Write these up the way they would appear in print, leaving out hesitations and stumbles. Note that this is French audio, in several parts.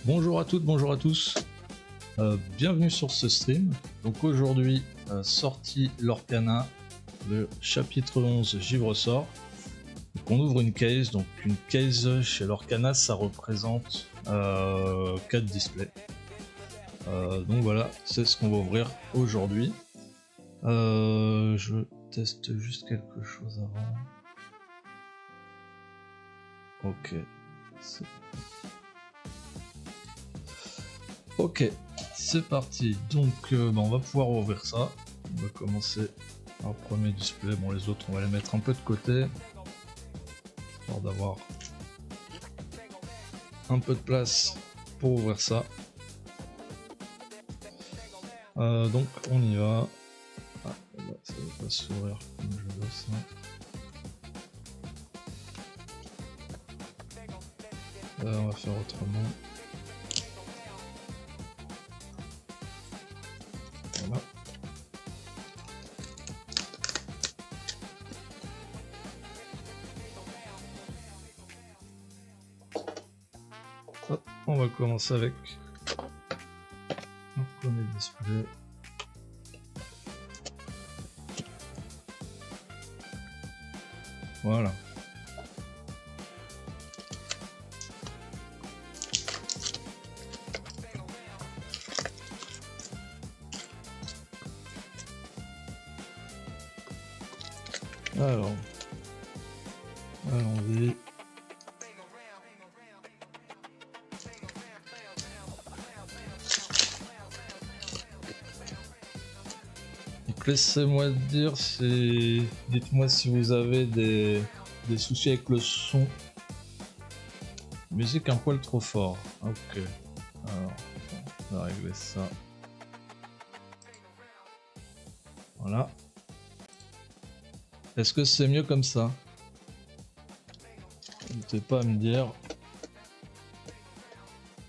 Bonjour à toutes, bonjour à tous, bienvenue sur ce stream. Donc aujourd'hui, sortie Lorcana, le chapitre 11 Givre sort. Donc on ouvre une case, donc une case chez Lorcana ça représente 4 displays. Donc voilà, c'est ce qu'on va ouvrir aujourd'hui. Je teste juste quelque chose avant. Ok. Ok, c'est parti. Donc on va pouvoir ouvrir ça. On va commencer par le premier display. Bon, les autres on va les mettre un peu de côté, histoire d'avoir un peu de place pour ouvrir ça. Donc on y va. Ah, là, ça va pas s'ouvrir comme je veux ça. On va faire autrement. Voilà. Hop, on va commencer avec un premier display. Voilà. Alors, allons-y. Donc laissez-moi dire si... Dites-moi si vous avez des soucis avec le son. Musique un poil trop fort. Ok. Alors, on va régler ça. Voilà. Est-ce que c'est mieux comme ça? N'hésitez pas à me dire.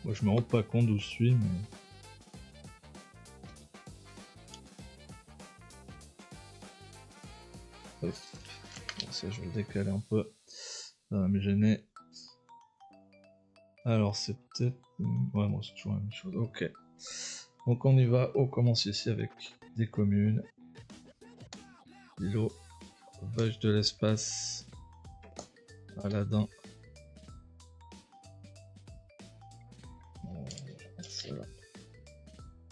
Moi je me rends pas compte d'où je suis, mais... Hop. Ça, je vais le décaler un peu. Ça va me gêner. Alors c'est peut-être... Ouais, moi c'est toujours la même chose. Ok. Donc on y va. On commence ici avec des communes. Îlot. Vache de l'espace. Aladdin.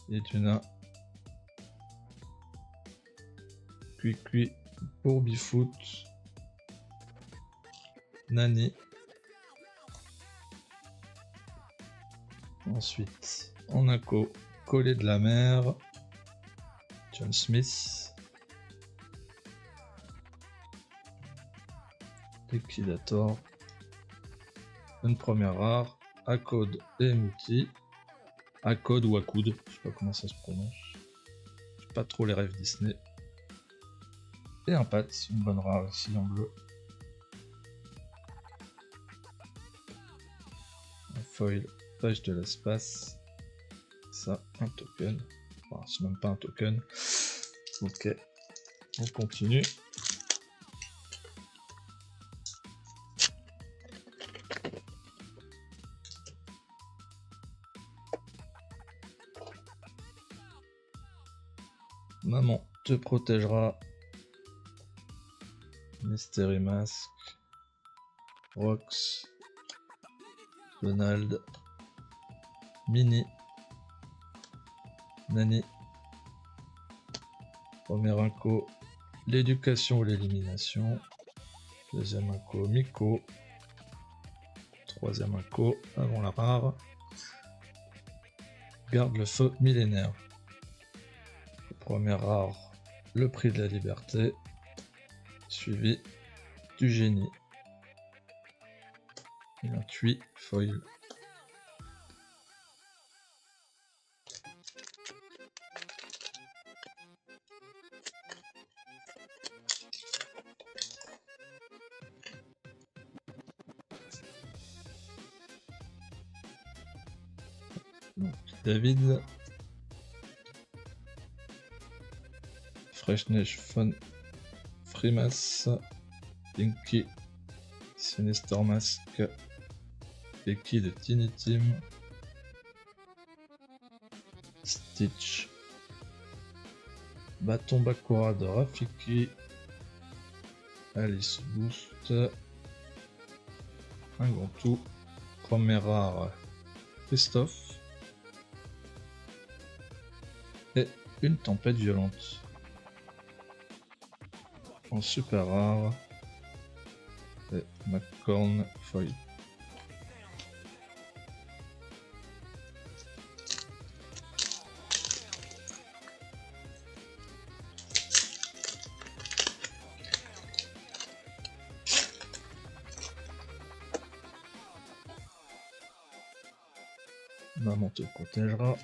Et Tuna. Cuicui. Bourbifoot. Nani. Ensuite, on a Collet de la mer. John Smith. Liquidator. Une première rare. Accode et Mouti. Accode ou Accoud, je sais pas comment ça se prononce. J'ai pas trop les rêves Disney. Et un pat, une bonne rare ici en bleu. Un foil, page de l'espace. Ça, un token. Enfin, c'est même pas un token. Ok, on continue. Maman te protégera. Mystery Mask. Rox. Donald. Mini. Nani. Premier inco. L'éducation ou l'élimination. Deuxième inco. Miko. Troisième inco. Avant la rare. Garde le feu millénaire. Première rare, le prix de la liberté, suivi du génie. Et un tui foil. Donc, David. Freshnesh Fun. Frimas. Pinky. Sinister Mask. Becky de Tiny Team. Stitch. Bâton Bakura de Rafiki. Alice Boost. Un Gantou. Premier rare Christophe. Et une tempête violente. En super rare. Et McCorn Foil. Maman te protégera.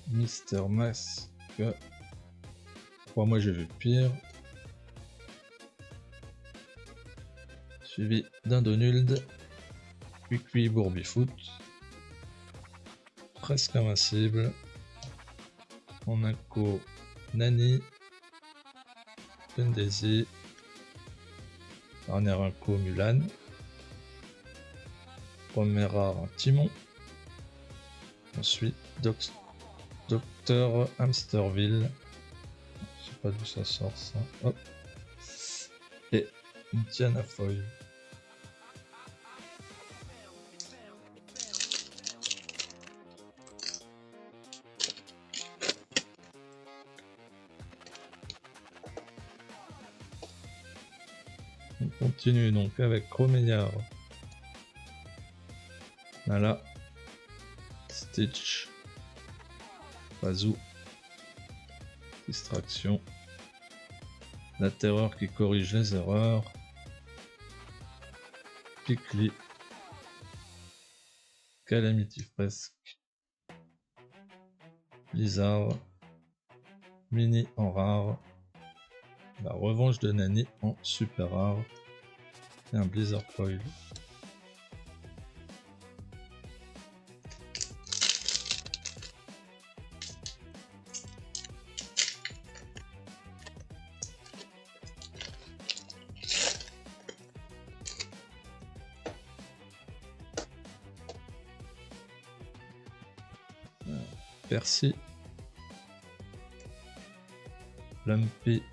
Mister Mask. Moi j'ai vu pire. Suivi d'un Donald. Quickly Bourbifoot. Presque invincible. En Inco Nani. Daisy. Dernier Inco Mulan. Premier rare Timon. Ensuite Docteur Hamsterville. Je sais pas d'où ça sort ça. Hop. Et une Tiana Foil. On continue donc avec Romeillard. Voilà. Stitch. Bazou. Distraction. La terreur qui corrige les erreurs. Pickly. Calamity Fresque. Blizzard. Mini en rare. La revanche de Nani en super rare. Et un Blizzard Foil. Percy. Lumpy.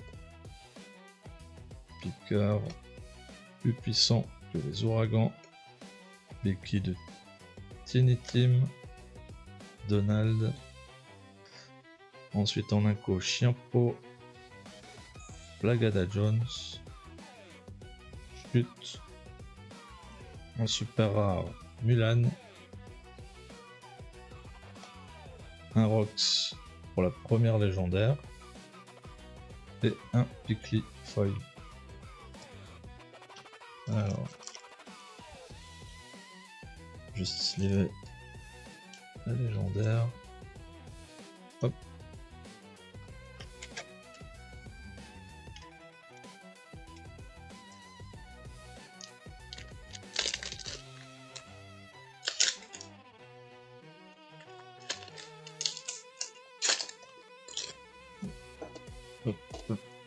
Piqueur. Plus puissant que les ouragans. Becky de Tiny Team. Donald. Ensuite en Inco Chienpo. Plagada Jones. Chute. En super rare Mulan. Un Rox pour la première légendaire. Et un Pickly Foil. Alors. Juste sliver la légendaire. Hop.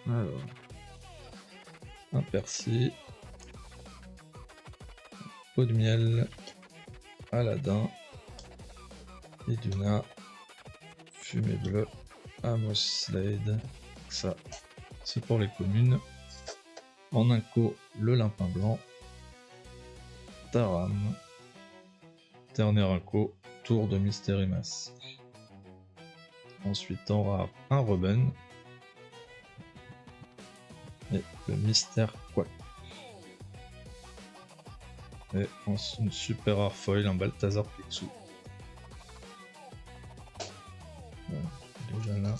Alors, un Percy, Pot de miel, Aladdin, Iduna, Fumée bleue, Amos Slade, ça c'est pour les communes. En Inco, le Limpin blanc, Taram, dernier Inco, Tour de Mystery Mask. Ensuite en rare, un Robin. Et le Mystère Quack. Et une super rare foil, un Balthazar Picsou. Voilà, déjà là.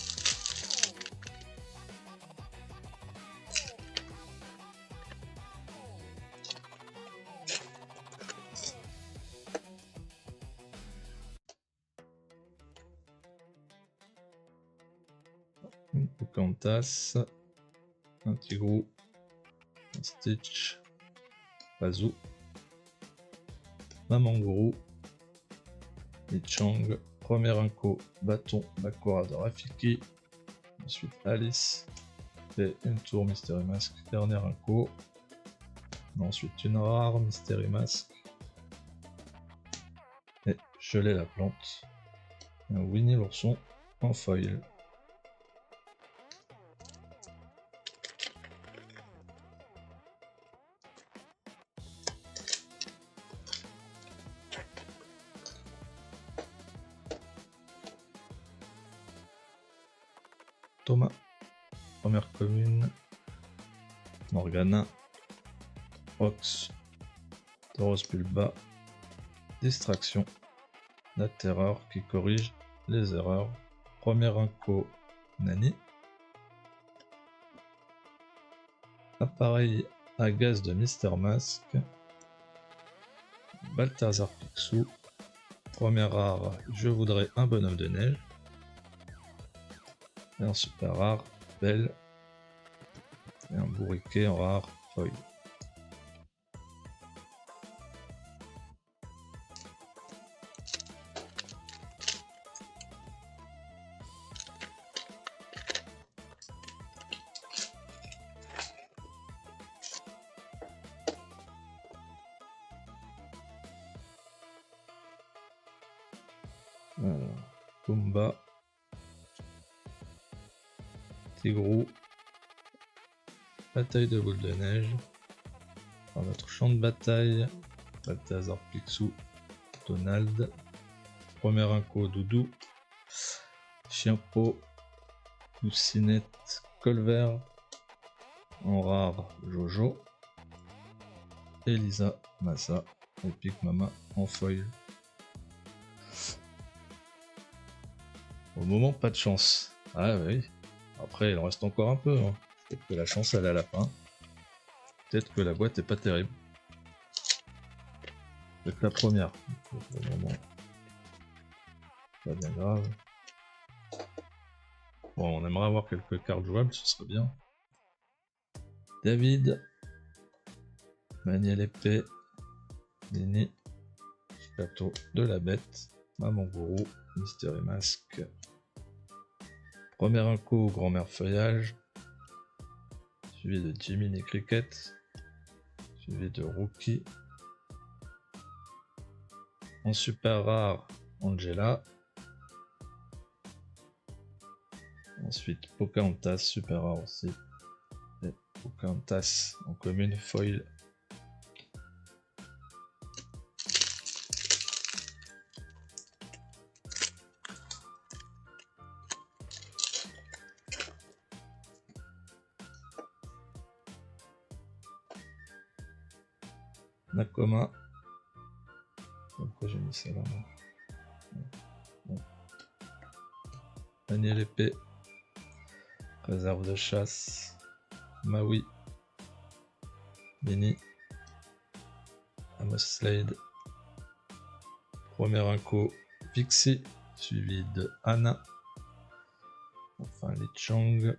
Une Pocahontas. Un Tigrou, un Stitch, Bazou, Maman Gourou, Chang, premier Inco, Bâton Bakura de Rafiki, ensuite Alice, et une tour Mystery Mask, dernier Inco, ensuite une rare Mystery Mask, et geler la plante. Un Winnie l'ourson en foil. Thomas, première commune. Morgana, Ox, Tauros Bulba, Distraction, la terreur qui corrige les erreurs. Premier inco, Nani. Appareil à gaz de Mister Mask. Balthazar Picsou. Première rare, je voudrais un bonhomme de neige. Et un super rare, Belle. Et un bourriquet en rare, Foil. Pumba, Tigrou, bataille de boules de neige, dans notre champ de bataille, Balthazar Picsou, Donald, premier inco Doudou, Chienpo, Coussinette, Colvert, en rare Jojo, Elisa, Massa, Epic Mama en foil. Au moment, pas de chance. Ah oui. Après, il en reste encore un peu. Hein. Peut-être que la chance, elle est à la fin. Peut-être que la boîte est pas terrible. Peut-être la première. Pour le moment, pas bien grave. Bon, on aimerait avoir quelques cartes jouables, ce serait bien. David. Manier l'épée. Nini. Château de la bête. Maman Gourou. Mystery Mask. Premier inco, grand-mère feuillage. Suivi de Jiminy Cricket. Suivi de Rookie. En super rare, Angela. Ensuite, Pocahontas, super rare aussi. Et Pocahontas en commune foil. Nakoma. Pourquoi j'ai mis ça là? Bon. Manier l'épée. Réserve de chasse. Maui. Mini. Amos Slade. Premier inco. Pixie. Suivi de Anna. Enfin les Chang.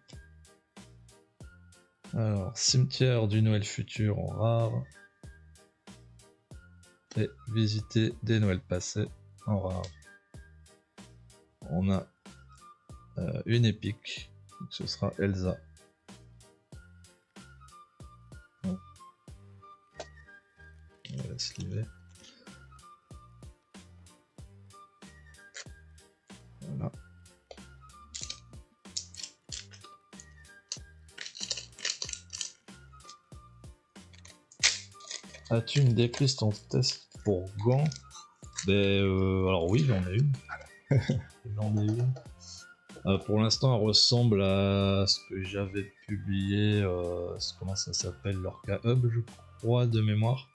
Alors, cimetière du Noël futur en rare. Et visiter des Noëls passés en rare. On a une épique, donc ce sera Elsa. Bon. On va la sliver. Voilà. As-tu une decklist en test pour Gant? Alors oui, j'en ai une. J'en ai une. Pour l'instant, elle ressemble à ce que j'avais publié, comment ça s'appelle, l'Orca Hub, je crois, de mémoire.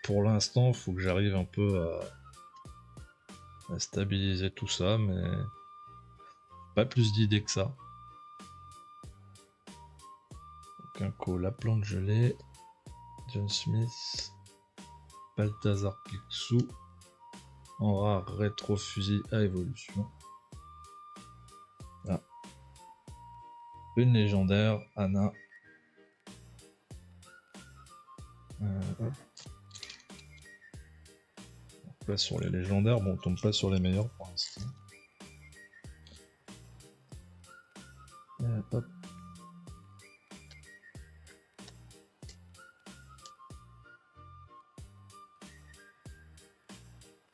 Pour l'instant, il faut que j'arrive un peu à stabiliser tout ça, mais pas plus d'idées que ça. Donc un coup, la plante gelée, John Smith, Balthazar Picsou, en rare rétro fusil à évolution. Là. Une légendaire, Anna. Hop. Là sur les légendaires, bon on tombe pas sur les meilleurs pour l'instant. Hop.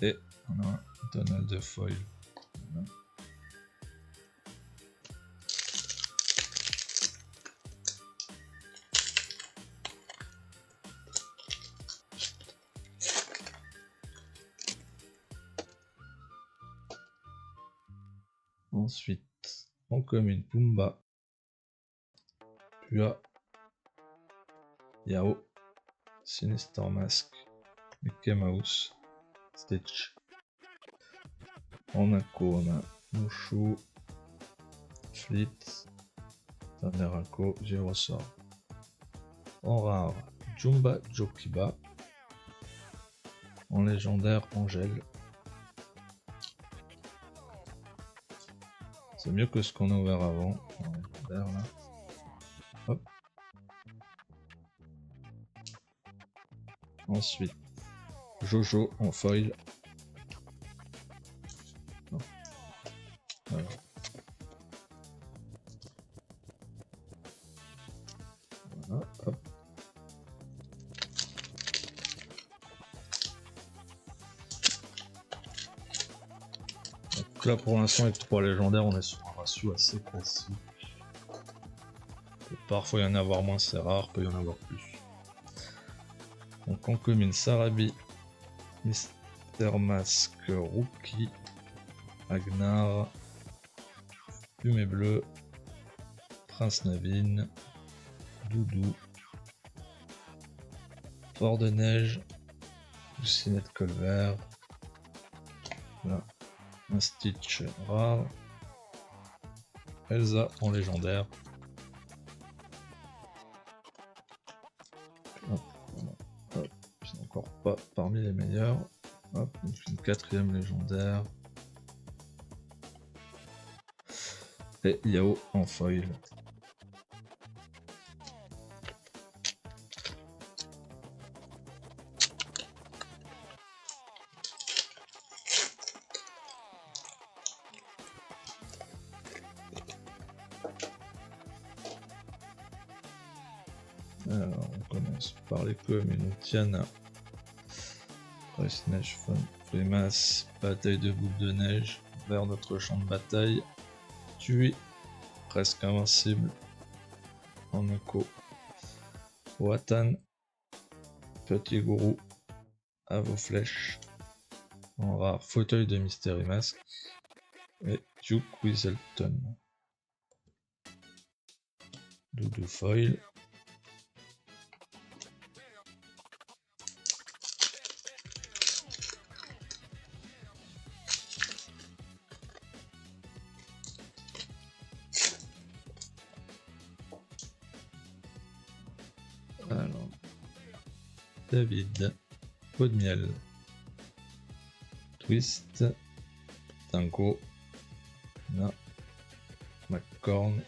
Et on a un Donald de foil. Voilà. Ensuite, en commune Pumba, Pua, Yao, Sinister Mask, Mickey Mouse, Stitch. En Inco, on a Mushu, Fleet, dernier Inco, Gyrosort. En rare, Jumba Jokiba. En légendaire, Angèle. C'est mieux que ce qu'on a ouvert avant. En légendaire, là. Hop. Ensuite, Jojo en foil. Voilà. Voilà, hop. Donc là pour l'instant avec 3 légendaires on est sur un ratio assez classique. Parfois il y en a avoir moins, c'est rare, peut y en avoir plus. Donc en commune Sarabi, Mister Mask, Rookie, Agnar, Fumée Bleue, Prince Navin, Doudou, Fort de Neige, Lucinette Colvert, là, un Stitch rare, Elsa en légendaire. Hop, voilà. Hop, c'est encore pas parmi les meilleurs. Hop, une 4ème légendaire. Et Yao en foil. Alors, on commence par les communes. Tiana, Presse Neige, Flimas, bataille de boules de neige, vers notre champ de bataille, Tui, presque invincible, en écho, Watan, Petit Gourou, à vos flèches, en rare, fauteuil de Mystery Mask, et Duke Weaselton. Doudou foil. Alors, David, Pot de miel, Twist, Dingo, Na, McCorn,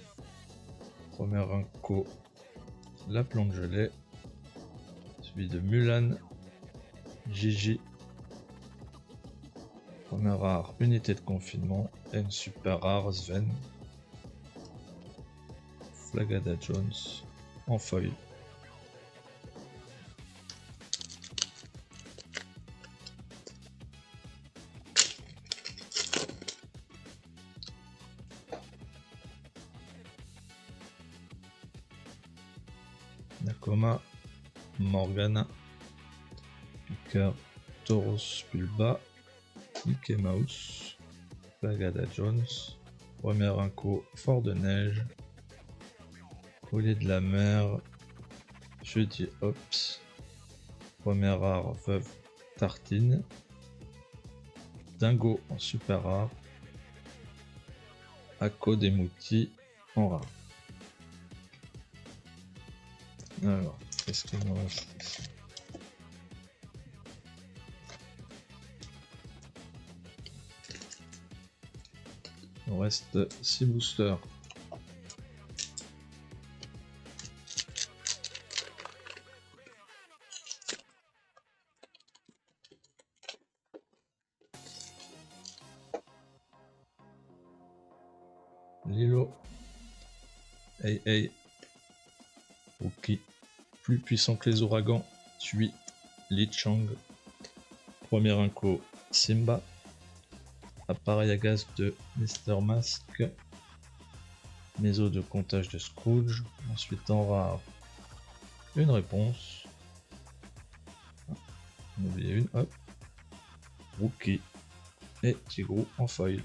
premier Inco, la plante gelée, suivi de Mulan, Gigi, première rare, unité de confinement, et une super rare, Sven, Flagada Jones, en foil. Nakoma, Morgana, Picard, Tauros Bulba, Mickey Mouse, Flagada Jones, première Inco, Fort de Neige, Collier de la Mer, Jeudi Ops, première rare, Veuve Tartine, Dingo en super rare, Akko des Moutis en rare. Alors, qu'est-ce qu'il nous reste ici? Il nous reste 6 boosters. Lilo, hey, Rookie, plus puissant que les ouragans, Tui, Li Chang, premier Inco, Simba. Appareil à gaz de Mr. Mask. Maison de comptage de Scrooge. Ensuite en rare, une réponse. On a oublié une, hop. Rookie. Et Tigrou en foil.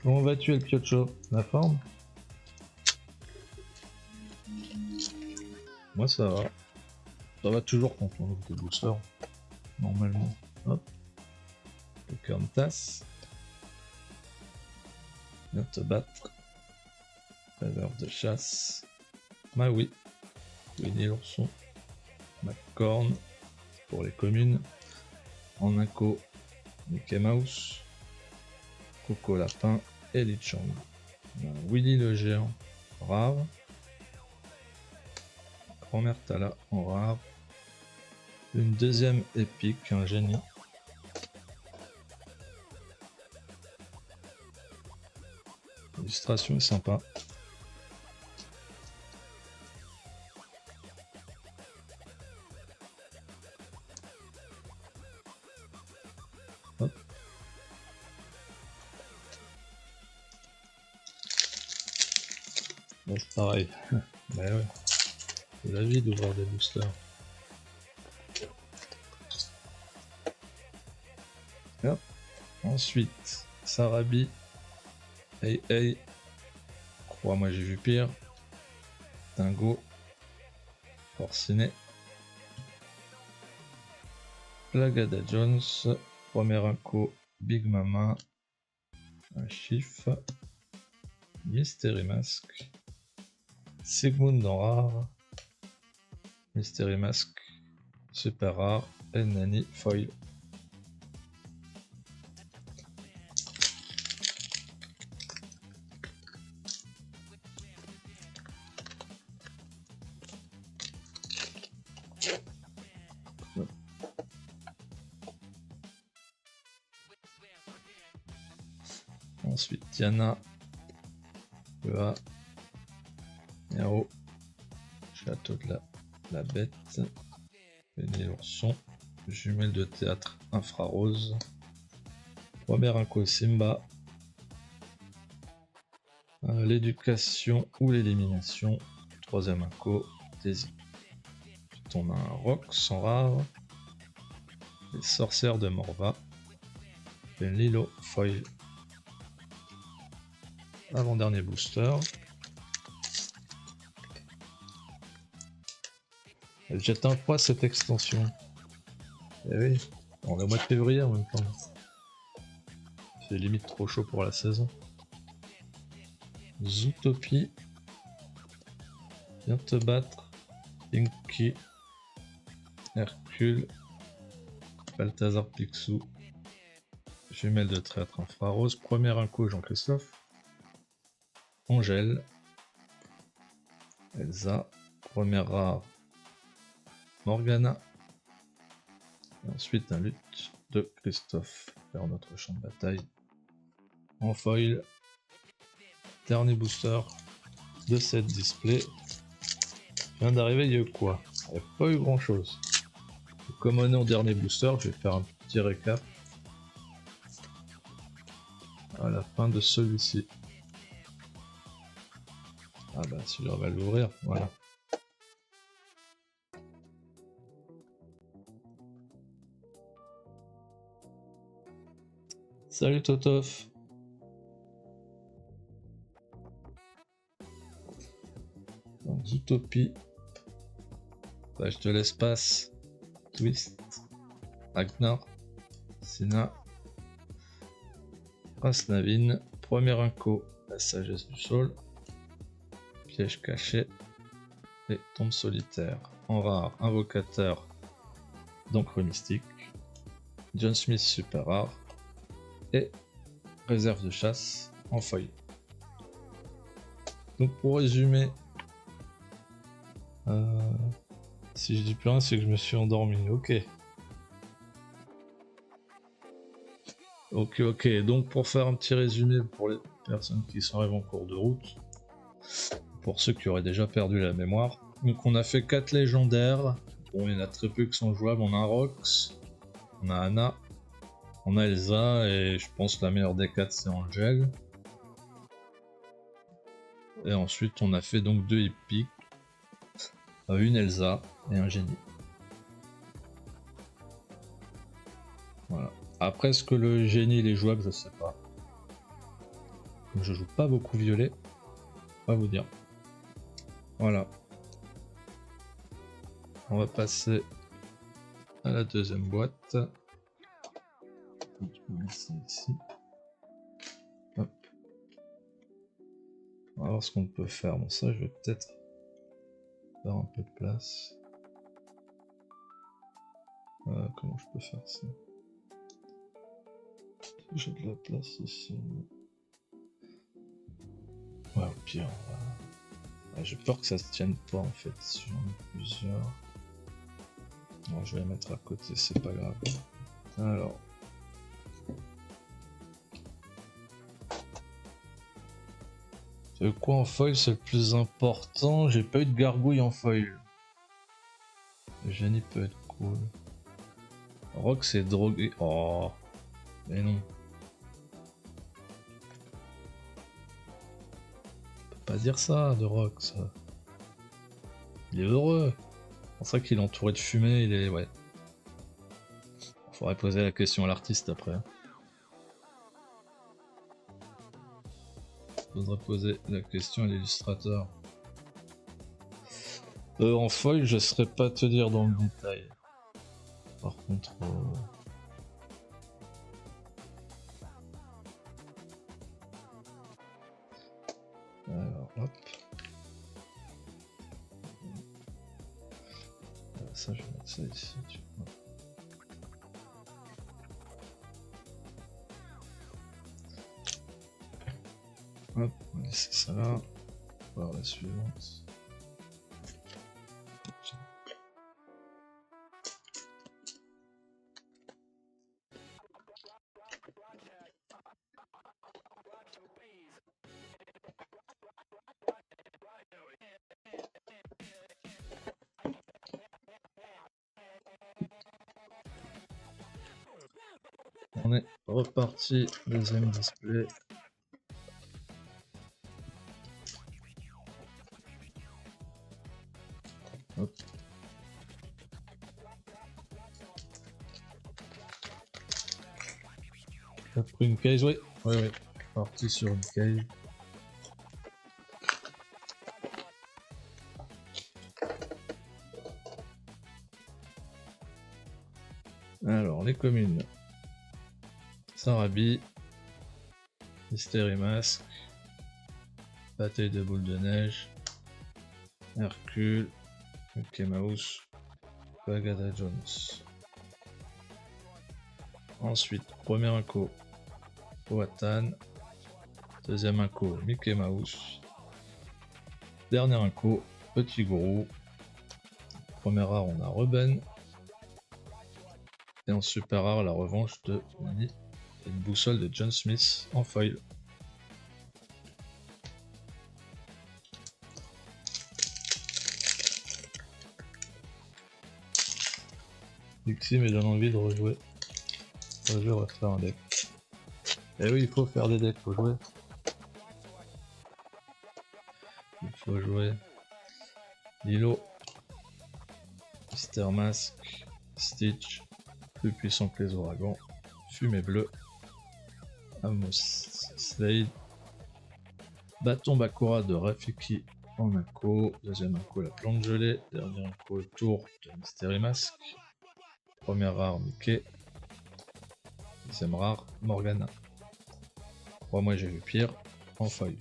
On va tuer le Piocho. La forme? Moi ça va. Ça va toujours quand on ouvre des boosters. Normalement. Hop. Le cœur de tasse. Viens te battre. Réserve de chasse. Bah oui. Winnie l'ourson. McCorn. Pour les communes. En inco. Mickey Mouse. Coco Lapin. Et Lichang. Willy le géant. Rare. Grand-mère Tala en rare. Une deuxième épique, un génie. L'illustration est sympa. Hop. Bon, c'est pareil. Bah ouais. C'est la vie d'ouvrir des boosters. Hop. Ensuite, Sarabi. Hey hey. Crois-moi, j'ai vu pire. Dingo. Forciné. Plagada Jones. Premier inco. Big Mama. Un chiffre. Mystery Mask. Sigmund en rare. Mystery Mask. Super rare. Et Nani foil. Ensuite, Diana, Ea, Yao, Château de la Bête, Penny l'ourson, Jumelle de théâtre infrarose, Premier inco Simba, l'éducation ou l'élimination, troisième inco Daisy. Ensuite, on a un Rox en rare, les sorcières de Morva, et Lilo foil. Avant-dernier booster. Elle jette un froid cette extension. Eh oui, on est au mois de février en même temps. C'est limite trop chaud pour la saison. Zootopie. Viens te battre. Pinky. Hercule. Balthazar Picsou. Jumelle de traître infrarose. Premier inco Jean-Christophe. Angèle. Elsa. Première rare. Morgana. Et ensuite un lutte de Christophe vers notre champ de bataille. En foil. Dernier booster de cette display. Vient d'arriver, il y a eu quoi? Il n'y a pas eu grand chose. Comme on est au dernier booster, je vais faire un petit récap à la fin de celui-ci. Ah bah celui-là on va l'ouvrir, voilà. Salut Totof. Donc Zootopie. Page de l'espace. Twist. Ragnar. Sina. Rasnavin. Premier inco. La sagesse du sol. Piège caché. Et tombe solitaire. En rare. Invocateur. Donc mystique. John Smith super rare. Et réserve de chasse en foil. Donc pour résumer, si je dis plus rien, c'est que je me suis endormi. Ok. Donc pour faire un petit résumé pour les personnes qui sont arrivées en cours de route, pour ceux qui auraient déjà perdu la mémoire. Donc on a fait 4 légendaires. Bon, il y en a très peu qui sont jouables. On a Rox, on a Anna, on a Elsa, et je pense que la meilleure des 4 c'est Angel. Et ensuite on a fait donc 2 épiques, une Elsa et un génie. Voilà. Après, est-ce que le génie il est jouable, je sais pas. Je joue pas beaucoup violet, pas vous dire. Voilà. On va passer à la deuxième boîte. Je peux mettre ça ici. Hop. On va voir ce qu'on peut faire. Bon, ça, je vais peut-être faire un peu de place. Comment je peux faire ça? J'ai de la place ici. Ouais, au pire, ouais, j'ai peur que ça se tienne pas en fait. Si j'en ai plusieurs. Bon, je vais la mettre à côté, c'est pas grave. Alors. Quoi en foil, c'est le plus important? J'ai pas eu de gargouille en foil. Le génie peut être cool. Rock c'est drogué. Oh. Mais non. On peut pas dire ça de Rock, ça. Il est heureux. C'est pour ça qu'il est entouré de fumée, il est... Ouais. Faudrait poser la question à l'artiste après. Faudrait poser la question à l'illustrateur. En foil, je serais pas te dire dans le détail. Par contre... Alors, hop. Ça, je vais mettre ça ici, tu vois. Hop, on va laisser ça là. On va voir la suivante. On est reparti, deuxième display. Hop. T'as pris une case, oui. Ouais. Parti sur une case. Alors, les communes. Sarabi, Mystery Mask, Bataille de boules de neige, Hercule, Mickey Mouse, Bagada Jones. Ensuite, premier inco, Powhatan, deuxième inco, Mickey Mouse, dernier inco, Petit Gourou, premier rare on a Ruben, et en super rare la revanche de Nani. Une boussole de John Smith en foil. Dixie me donne envie de rejouer. Refaire un deck. Et oui, il faut faire des decks, faut jouer. Il faut jouer. Lilo, Mister Mask, Stitch, plus puissant que les ouragans, Fumée bleue, Amos Slade, Bâton Bakura de Rafiki en inco, deuxième inco la plante gelée, dernier inco le tour de Mystery Mask, première rare Mickey, deuxième rare Morgana. Moi j'ai vu pire en feuille.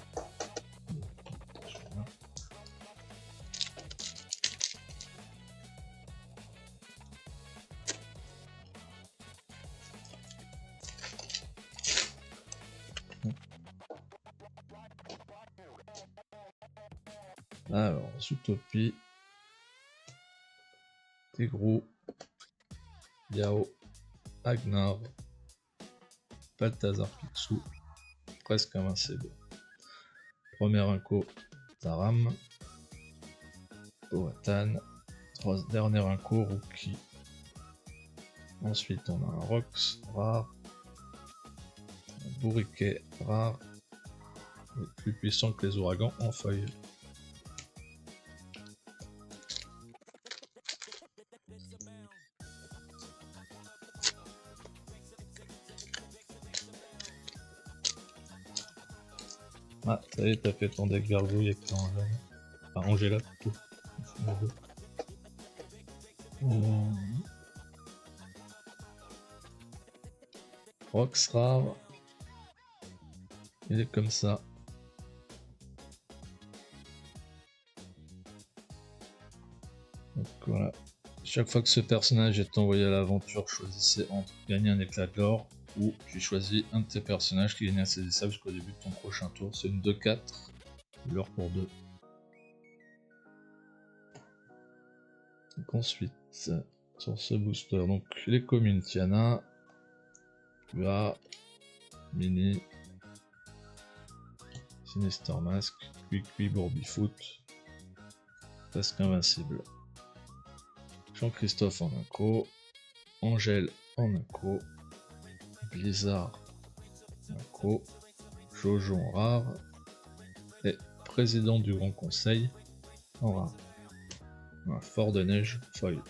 Alors, Zootopie, Tigrou, Yao, Agnar, Balthazar Picsou, presque un CB. Premier inco, Taram, Powhatan, dernier inco, Rookie. Ensuite on a un Rox, rare, un Bourriquet, rare, et plus puissant que les ouragans en feuille. Ah, ça y est, t'as fait ton deck gargouille avec ton Angela. Enfin, Angela plutôt. Rox rare. Il est comme ça. Donc voilà. Chaque fois que ce personnage est envoyé à l'aventure, choisissez entre gagner un éclat de l'or ou tu choisis un de tes personnages qui gagne insaisissable jusqu'au début de ton prochain tour. C'est une 2-4, l'or pour 2. Donc ensuite, sur ce booster, donc les communes Tiana, tu as Mini, Sinister Mask, Quick Bourbifoot, presque invincible. Jean-Christophe en inco, Angèle en inco, Blizzard en inco, Jojo en rare, et président du Grand Conseil en rare. Un fort de neige foil.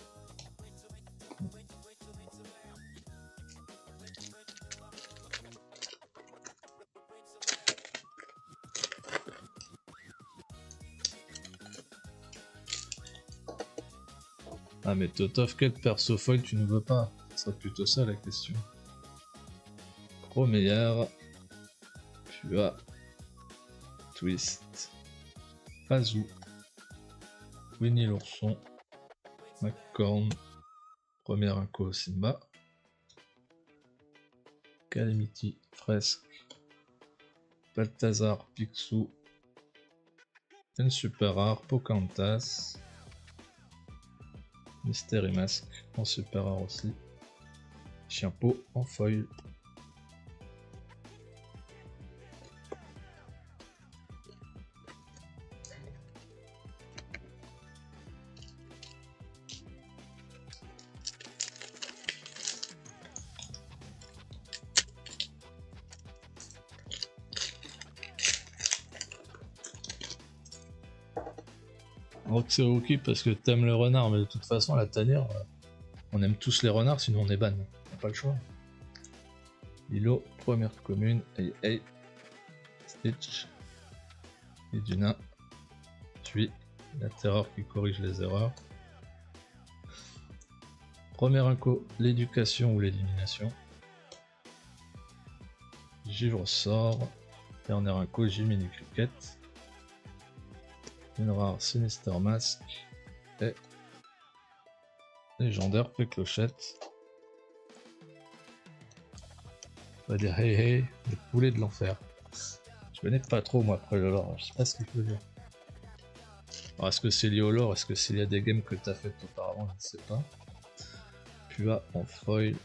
Ah mais Totov, quel perso foil tu ne veux pas? Ce serait plutôt ça la question. Promeillard, tu as Twist, Pazou, Winnie l'ourson, McCorn, première inco Simba, Calamity, Fresque, Balthazar, Picsou, une super rare, Pocahontas, Mystery Mask en super rare aussi, Chien-Pot en foil. Rox et Rookie parce que t'aimes le renard, mais de toute façon, la tanière, on aime tous les renards, sinon on est ban. On n'a pas le choix. Lilo, première commune, hey, Stitch, et du nain, puis la terreur qui corrige les erreurs. Première inco, l'éducation ou l'élimination. Givre sort, dernière inco, Jiminy Cricket. Une rare Sinister Mask et légendaire Péclochette. On va dire hey, le poulet de l'enfer. Je connais pas trop moi après le lore, je sais pas ce qu'il faut dire. Alors est-ce que c'est lié au lore, est-ce que c'est lié à des games que t'as fait auparavant, je ne sais pas. Puis là en foil.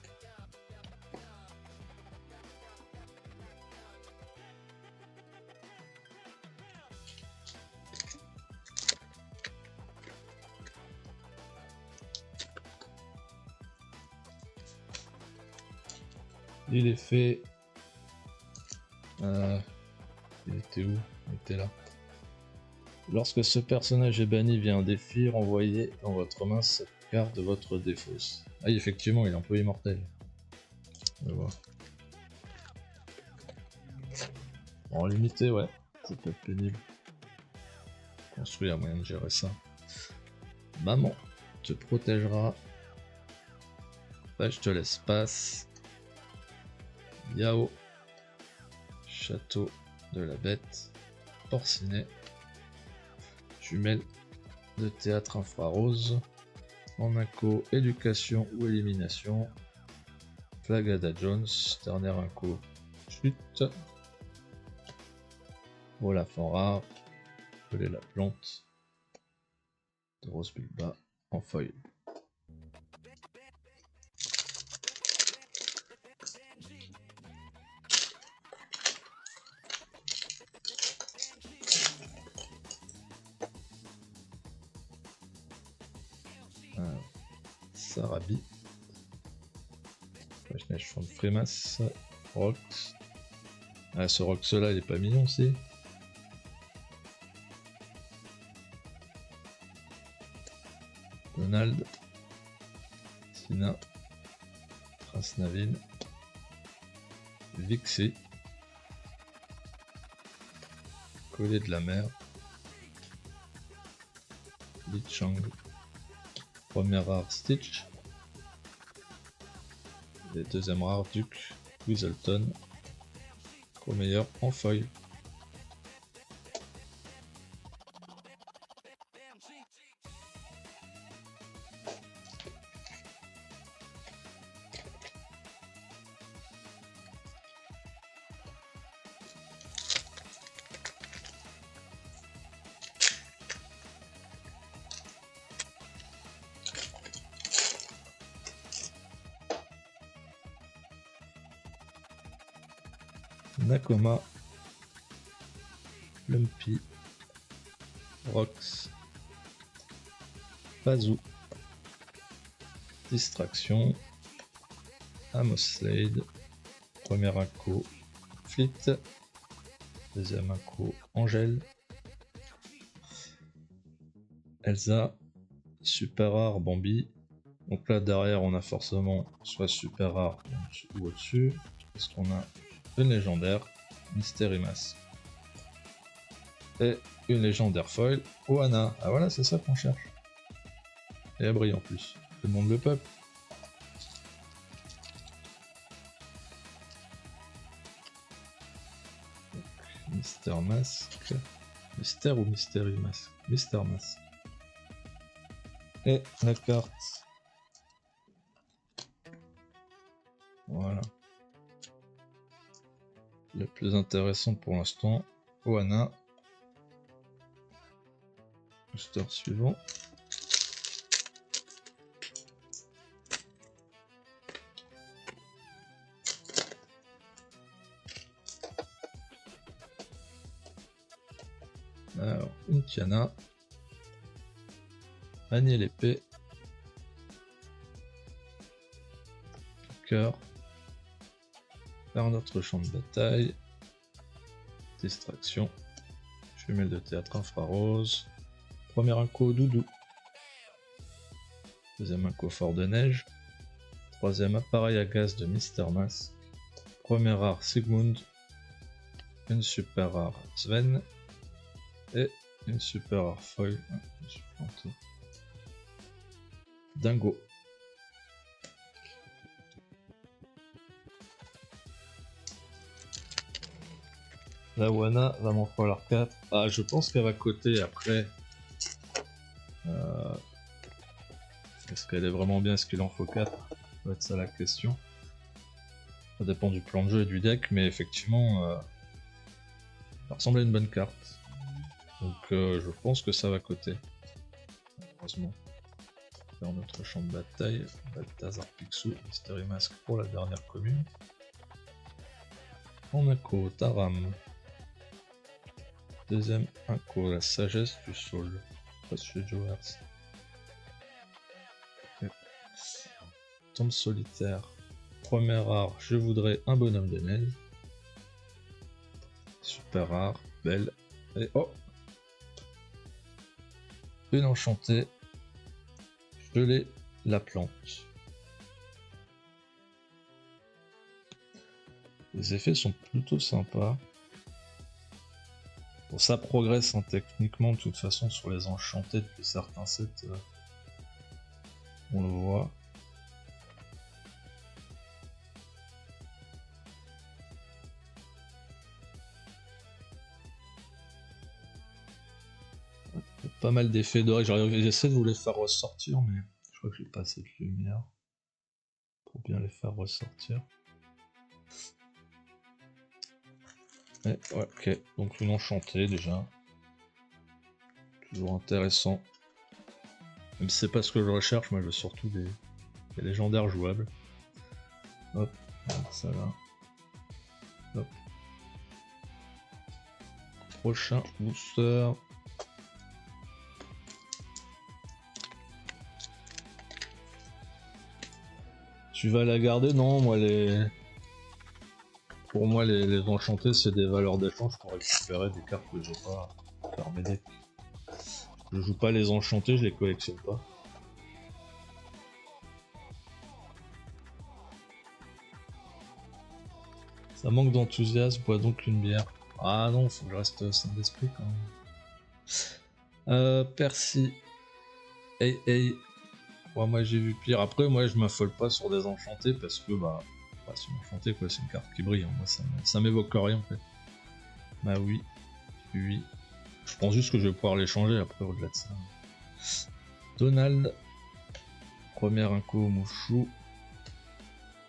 Il est fait. Il était où? Il était là. Lorsque ce personnage est banni via un défi, renvoyez dans votre main cette carte de votre défausse. Ah, effectivement, il est un peu immortel. Je vois. En limité, ouais, ça peut être pénible. Construire moyen de gérer ça. Maman te protégera. Bah, je te laisse passe. Yao. Château de la bête. Porcinet. Jumelle de théâtre infrarose. En inco, éducation ou élimination. Flagada Jones. Dernière inco. Chute. Olaf en rare. Pelé la plante. De Rose Bilba en feuille. Sarabi. Je suis en Frémas. Rox. Ah, ce Rox là, il est pas mignon aussi. Donald. Sina. Prince Navin. Vixie. Collier de la mer. Lichang. Première rare Stitch. Et deuxième rare Duke. Weaselton. Au meilleur en foil. Nakoma, Lumpy, Rox, Pazou, Distraction, Amoslade, premier inco, Flit, deuxième inco, Angèle, Elsa, super rare Bambi. Donc là derrière on a forcément soit super rare ou au-dessus, parce qu'on a une légendaire, Mystery Mask, et une légendaire foil, Oana. Ah voilà, c'est ça qu'on cherche. Et elle brille en plus. Tout le monde le peuple. Mister Mask. Mystère ou Mystery Mask? Mister Mask. Et la carte. Voilà. Le plus intéressant pour l'instant, Oana. Booster suivant. Alors, une Tiana. Manier l'épée. Cœur. Faire notre champ de bataille. Distraction. Jumelle de théâtre infrarose. Premier inco Doudou. Deuxième inco Fort de Neige. Troisième appareil à gaz de Mister Mask. Première rare Sigmund. Une super rare Sven. Et une super rare foil. Dingo. La Wana va m'en falloir 4. Ah, je pense qu'elle va coter après. Est-ce qu'elle est vraiment bien? Est-ce qu'il en faut 4? Ça va être ça la question. Ça dépend du plan de jeu et du deck, mais effectivement, ça ressemble à une bonne carte. Donc je pense que ça va coter. Heureusement. Faire notre champ de bataille. Balthazar Picsou, Mystery Mask pour la dernière commune. En inco, Taram. Deuxième inco, la sagesse du sol. Précieux Joers. Tombe solitaire. Première rare, je voudrais un bonhomme de neige. Super rare, belle. Et oh! Une enchantée. Geler la plante. Les effets sont plutôt sympas. Bon, ça progresse hein, techniquement de toute façon sur les enchantés depuis certains sets. On le voit. Pas mal d'effets dorés. J'essaie de vous les faire ressortir, mais je crois que j'ai pas assez de lumière pour bien les faire ressortir. Et ouais, ok, donc une enchantée déjà. Toujours intéressant. Même si c'est pas ce que je recherche, moi je veux surtout des légendaires jouables. Hop, ça là. Hop. Prochain booster. Tu vas la garder? Non, moi pour moi les enchantés c'est des valeurs d'échange pour récupérer des cartes que j'ai pas faire mes decks. Je joue pas les enchantés, je les collectionne pas. Ça manque d'enthousiasme, bois donc une bière. Ah non, faut que je reste sain d'esprit quand même. Percy. Hey hey. Ouais, moi j'ai vu pire. Après, moi je m'affole pas sur des enchantés parce que bah c'est une enchantée quoi, c'est une carte qui brille. Hein. Moi ça m'évoque rien en fait. Bah oui. Oui. Je pense juste que je vais pouvoir les changer après au-delà de ça. Donald. Première inco Mouchou.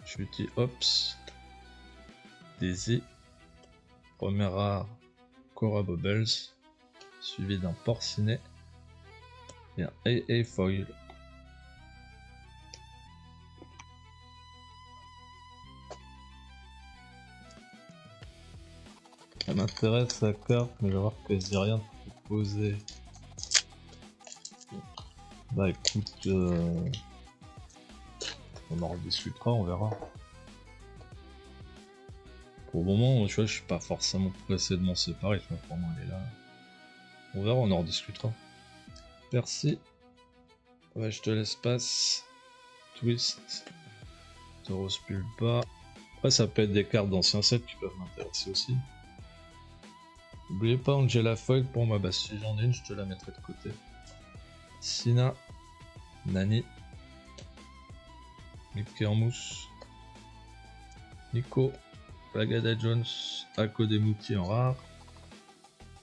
Chuty Hops. Daisy. Première rare Cora Bubbles. Suivi d'un Porcinet. Et un AA Foil. Ça m'intéresse sa carte, mais je vais voir quasi rien de proposé. Bah écoute, on en rediscutera, on verra. Pour le moment, tu vois, je suis pas forcément pressé de m'en séparer, tu vois, pour moi elle est là. On verra, on en rediscutera. Merci. Ouais, je te laisse passe. Twist. Tauros Pulpa. Après, ça peut être des cartes d'anciens sets qui peuvent m'intéresser aussi. N'oubliez pas Angela Foil pour moi, bah si j'en ai une, je te la mettrai de côté. Sina. Nani. Mickey en mousse. Nico. Bagada Jones. Ako Demouti en rare.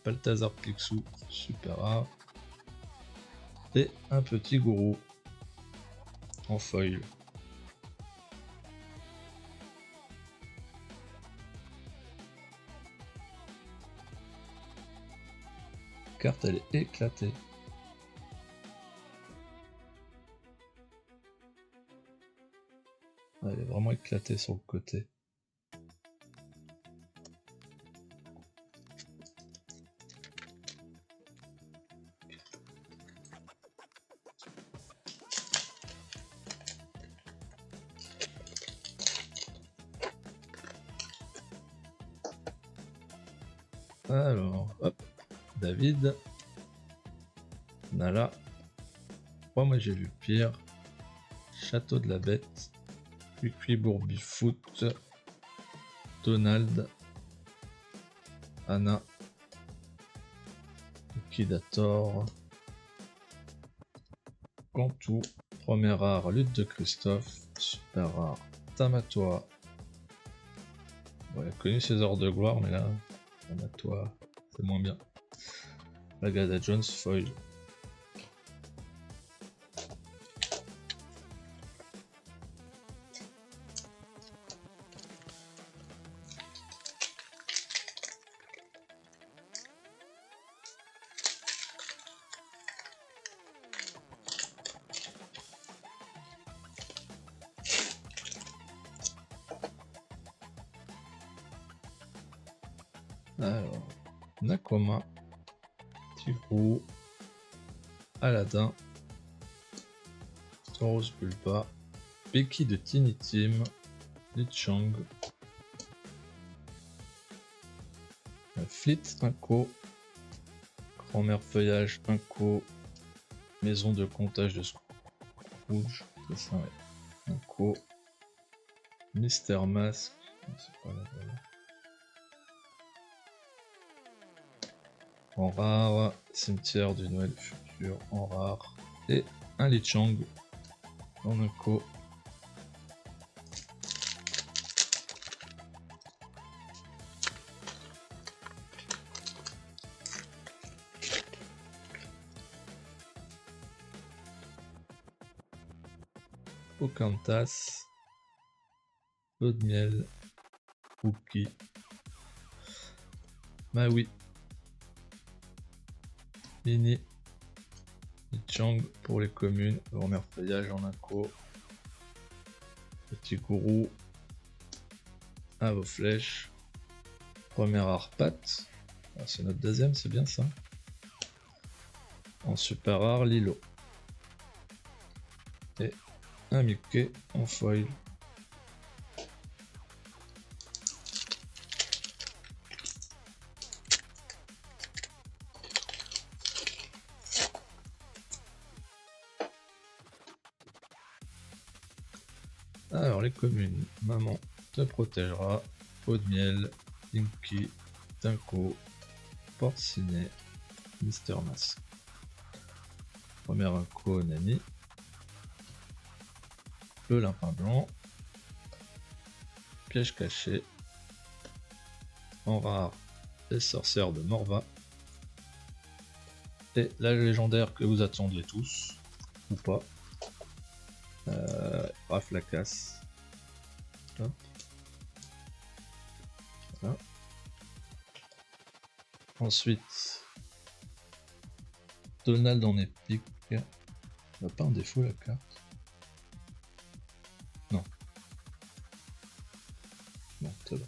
Balthazar Picsou. Super rare. Et un petit gourou. En foil. Carte elle est éclatée. Elle est vraiment éclatée sur le côté. Alors, hop, David, Nala, moi j'ai vu pire, Château de la Bête, Cuicui Bourbifoot, Donald, Anna, Liquidator, Cantou, première rare, Lutte de Christophe, super rare, Tamatoa. Bon, il a connu ses heures de gloire, mais là, Tamatoa, c'est moins bien. Bagada Jones, foil. Alors, Nakoma, Tigreau, Aladdin, Tauros Pulpa, Becky de Tiny Team, Lichang, Fleet Inco, Grand-mère Feuillage Inco, Maison de comptage de Scrooge, c'est ça, ouais. Inco, Mister Mask, c'est pas la valeur. En rare, Cimetière du Noël futur en rare, et un Lichang en Inco. Pocahontas, Eau de miel, Cookie, Maui, Mini, Lichang pour les communes, grand-mère feuillage en inco, petit gourou, à vos flèches, première Arpat, ah, c'est notre deuxième, c'est bien ça. En super rare, Lilo. Et un Mickey en foil. les communes. Maman te protégera. Eau de miel. Inky. Dinko. Porcinet. Mister Mask. Premier inco Nani. Le lapin blanc. Piège caché. En rare, les sorcières de Morva. Et la légendaire que vous attendiez tous, ou pas. Raflacasse. Voilà. Ensuite, Donald en épique. Il n'y a pas un défaut la carte? Non. Non, c'est bon.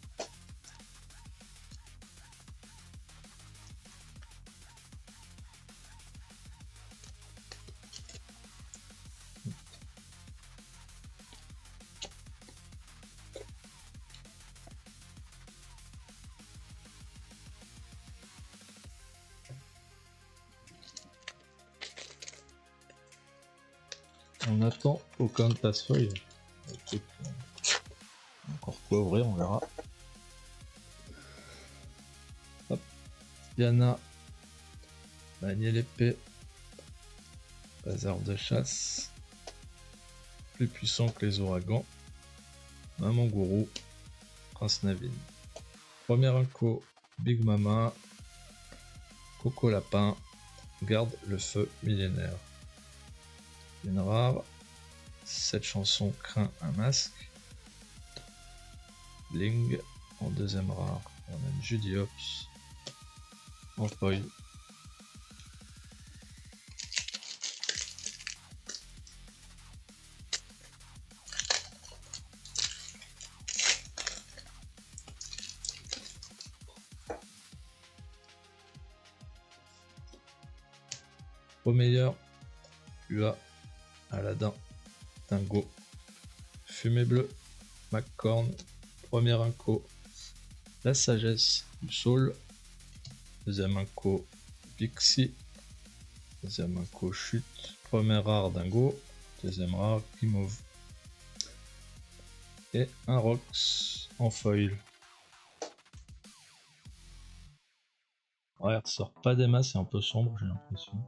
On attend aucun passe-feuille. Encore quoi ouvrir, on verra. Hop. Diana. Manier l'épée. Bazar de chasse. Plus puissant que les ouragans. Maman Gourou. Prince Navin. Premier inco. Big Mama. Coco Lapin. Garde le feu millénaire. Une rare. Cette chanson craint un masque. Bling. En deuxième rare, on a une Judy Hopps. En foil. Au meilleur, Ua, Aladdin, Dingo, Fumée Bleue, McCorn, premier inco, La Sagesse du Saul, deuxième inco, Pixie, deuxième inco, Chute, premier rare Dingo, deuxième rare Guimauve, et un Rox en foil. Ouais, il ressort pas des masses, c'est un peu sombre, j'ai l'impression.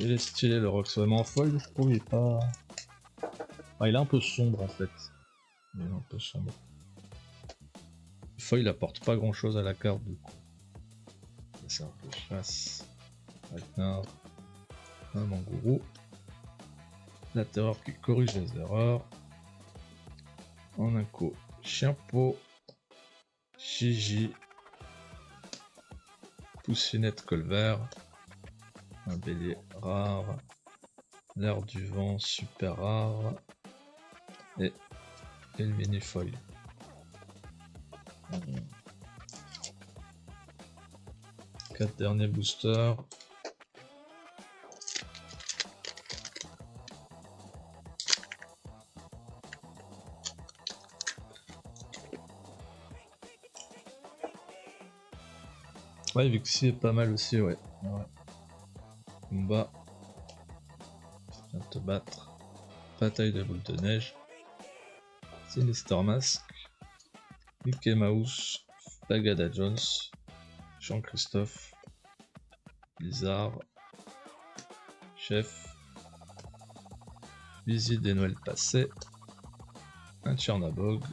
Il est stylé le Rox, vraiment en foil, je trouve, il est pas... Ah, il est un peu sombre en fait. Il est un peu sombre. Le foil il apporte pas grand chose à la carte du coup. C'est un peu chasse. Ragnar. Un Mangourou. La terreur qui corrige les erreurs. En inco, Chien-Pot. Gigi. Poussinette Colvert. Un bélier rare. L'air du vent super rare. Et le mini foil. Quatre derniers boosters. Ouais, Vixie est pas mal aussi, ouais. Combat. Viens te battre. Bataille de boules de neige. Sinister Mask. Mickey Mouse. Bagada Jones. Jean-Christophe. Blizzard. Chef. Visite des Noëls passés. Un Tchernabog.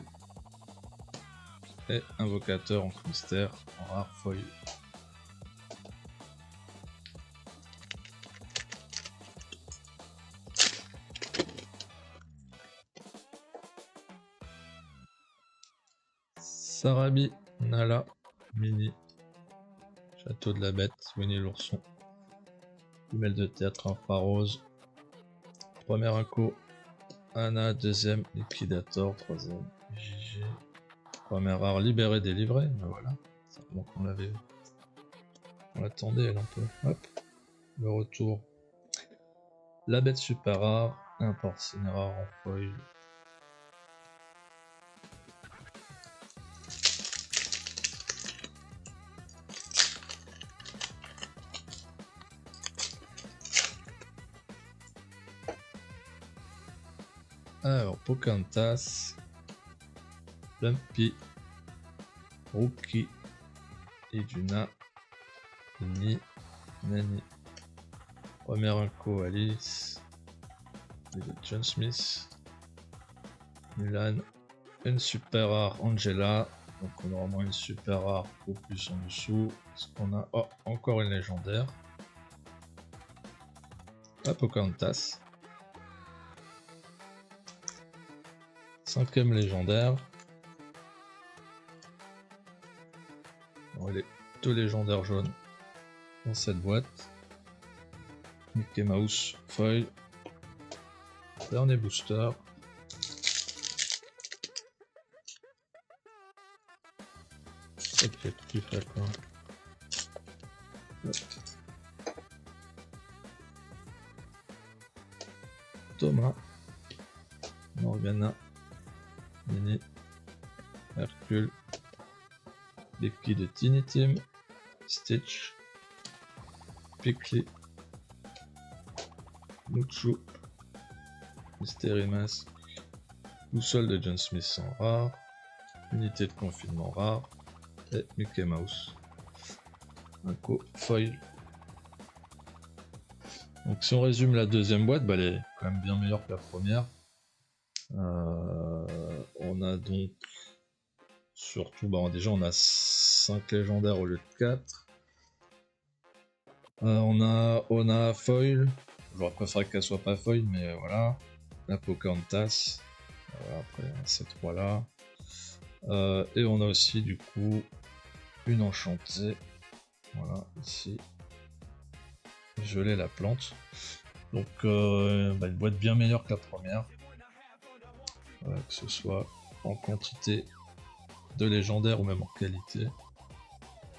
Et Invocateur en mystère en rare foil. Sarabi, Nala, Mini, Château de la Bête, Winnie l'ourson, Femelle de théâtre infrarose, premier inco, Anna, deuxième, Liquidator, troisième, JG, première rare, Libéré, délivré, ben voilà, ça remonte qu'on l'avait, on l'attendait elle un peu, hop, le retour, la bête super rare, un porcine rare en foil. Alors, Pocahontas, Lumpy, Rookie, Iduna, Nini, Nani, Première Inco, Alice, John Smith, Mulan, une super rare Angela, donc on aura moins une super rare au plus en dessous. Est-ce qu'on a encore une légendaire? Pocahontas, 5ème légendaire. Bon, les 2 légendaires jaunes dans cette boîte. Mickey Mouse, foil. Dernier booster. Peut-être plus fait quoi. Thomas, Morgana, Nini, Hercule, Becky de Tiny Team, Stitch, Pixie, Muchu, Mystery Mask, Boussole de John Smith en rare, Unité de confinement rare, et Mickey Mouse. Inco foil. Donc si on résume la deuxième boîte, elle est quand même bien meilleure que la première. On a donc surtout, déjà on a 5 légendaires au lieu de 4. On a foil. J'aurais préféré qu'elle soit pas foil, mais voilà. La Pocahontas. Voilà, après ces 3 là. Et on a aussi du coup une enchantée. Voilà, ici. Geler la plante. Donc une boîte bien meilleure que la première. Que ce soit en quantité de légendaire ou même en qualité,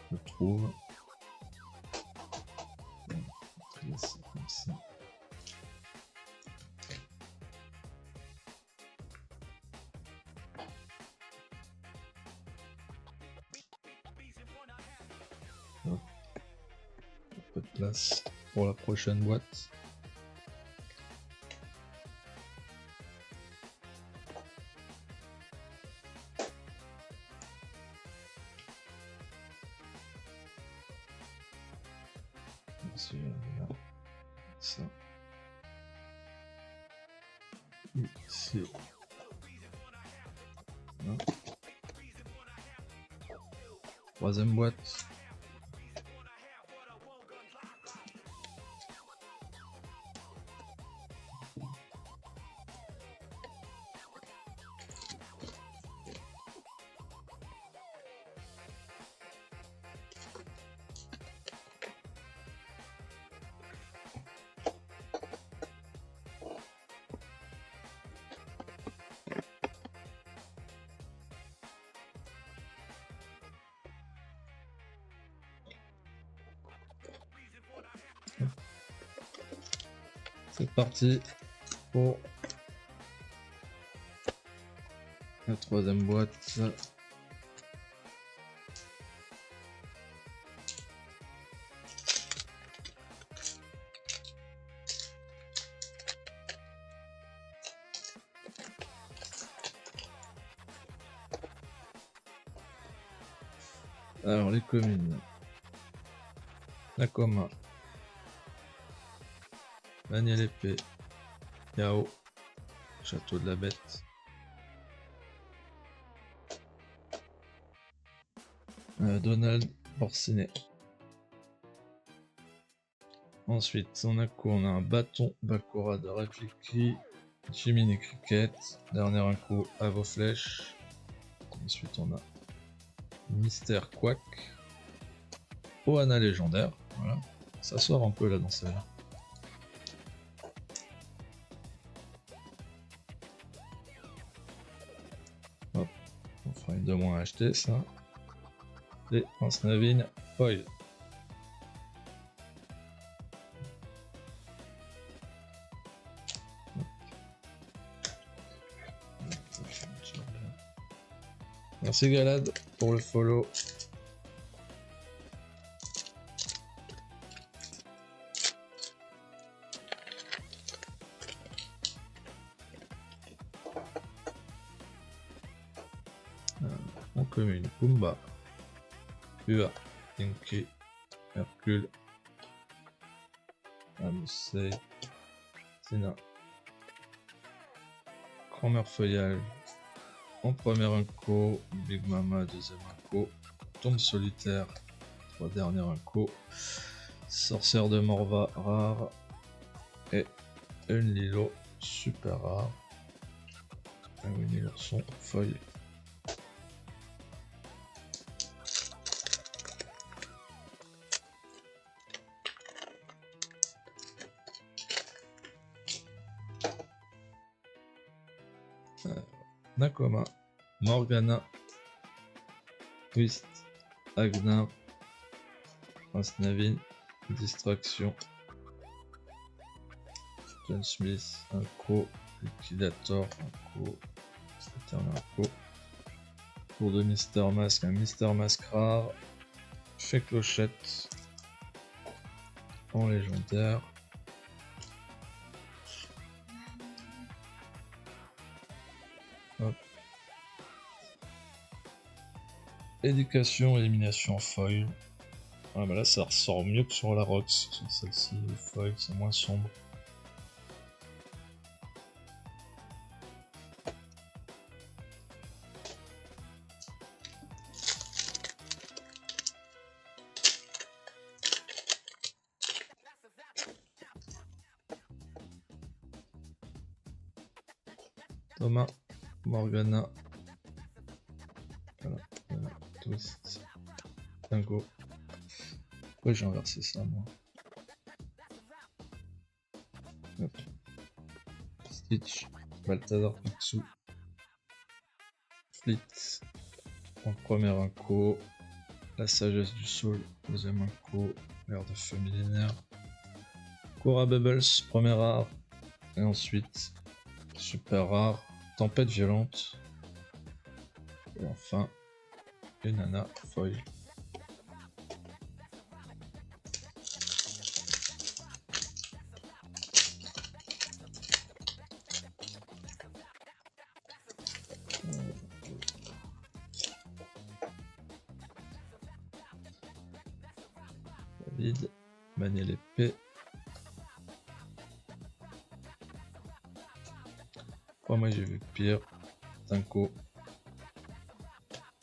je trouve. Comme ça. Hop. Un peu de place pour la prochaine boîte. Là. Ça. Ici. Là. 3ème boîte. C'est parti pour la 3ème boîte. Alors les communes. Nakoma, Daniel Épée, Yao, Château de la Bête, Donald Porcinet. Ensuite, on a quoi? On a un bâton Bakura de Rafiki, Jiminy Cricket, dernier un coup à vos flèches. Ensuite, on a Mystère Quack, Ohana légendaire. Voilà, ça sort un peu là dans celle-là. Hop, on fera une de moins à acheter ça. Et un Snavin foil. Merci Galad pour le follow. commune, Pumba, Ua, Inky, Hercule, Amosei, Tina, Grand-mère Feuillage, en première inco, Big Mama, deuxième inco, Tombe solitaire, 3 dernières inco, Sorcière de Morva, rare, et une Lilo, super rare. Ah oui, les l'ourson, feuille. Nakoma, Morgana, Twist, Agnar, Prince Navin, Distraction, John Smith, Inco, Liquidator, Inco, Eternal Inco, pour de Mister Mask, un Mister Mask rare, fait clochette, en légendaire. Hop. Éducation, élimination foil. Ah bah là ça ressort mieux que sur la Rox. Sur celle-ci, le foil c'est moins sombre. Thomas, Morgana, voilà, Twist, Dingo. Pourquoi j'ai inversé ça moi? Hop. Stitch, Balthazar Picsou, Fleet, en première inco, la sagesse du sol, deuxième inco, l'air de feu millénaire, Cora Bubbles, première rare, et ensuite super rare, tempête violente, et enfin une nana foil. David, manier l'épée. Moi j'ai vu pire. Tinko.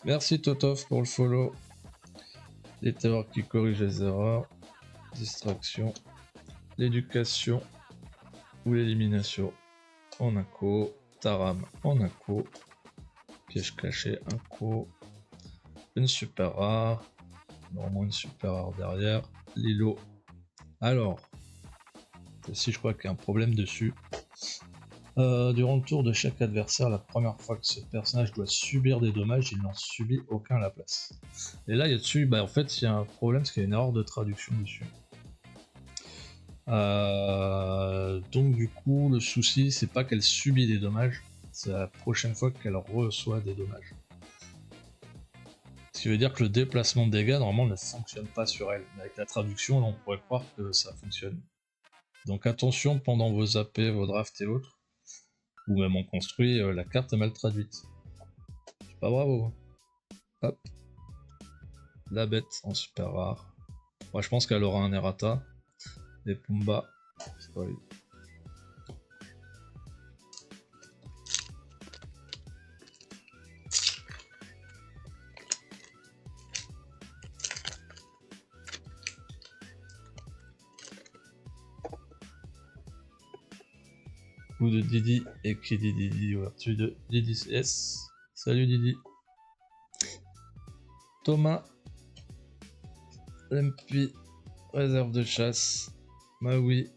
Merci Totov pour le follow. Les terreurs qui corrigent les erreurs. Distraction. L'éducation ou l'élimination en inco. Taram en inco. Piège caché inco. Une super rare. Normalement une super rare derrière. Lilo. Alors. Ici je crois qu'il y a un problème dessus. Durant le tour de chaque adversaire, la première fois que ce personnage doit subir des dommages, il n'en subit aucun à la place. Et là, il y a dessus, en fait, il y a un problème parce qu'il y a une erreur de traduction dessus. Donc du coup, le souci, c'est pas qu'elle subit des dommages, c'est la prochaine fois qu'elle reçoit des dommages. Ce qui veut dire que le déplacement de dégâts, normalement, ne fonctionne pas sur elle. Mais avec la traduction, on pourrait croire que ça fonctionne. Donc attention pendant vos AP, vos drafts et autres. Ou même on construit, la carte est mal traduite. C'est pas bravo. Hop. La bête en super rare. Moi je pense qu'elle aura un errata. Et Pumba. Spoil. Ou de Didi et qui dit Didi ouverture de Didi CS. Salut Didi. Thomas. Lempi. Réserve de chasse. Maui.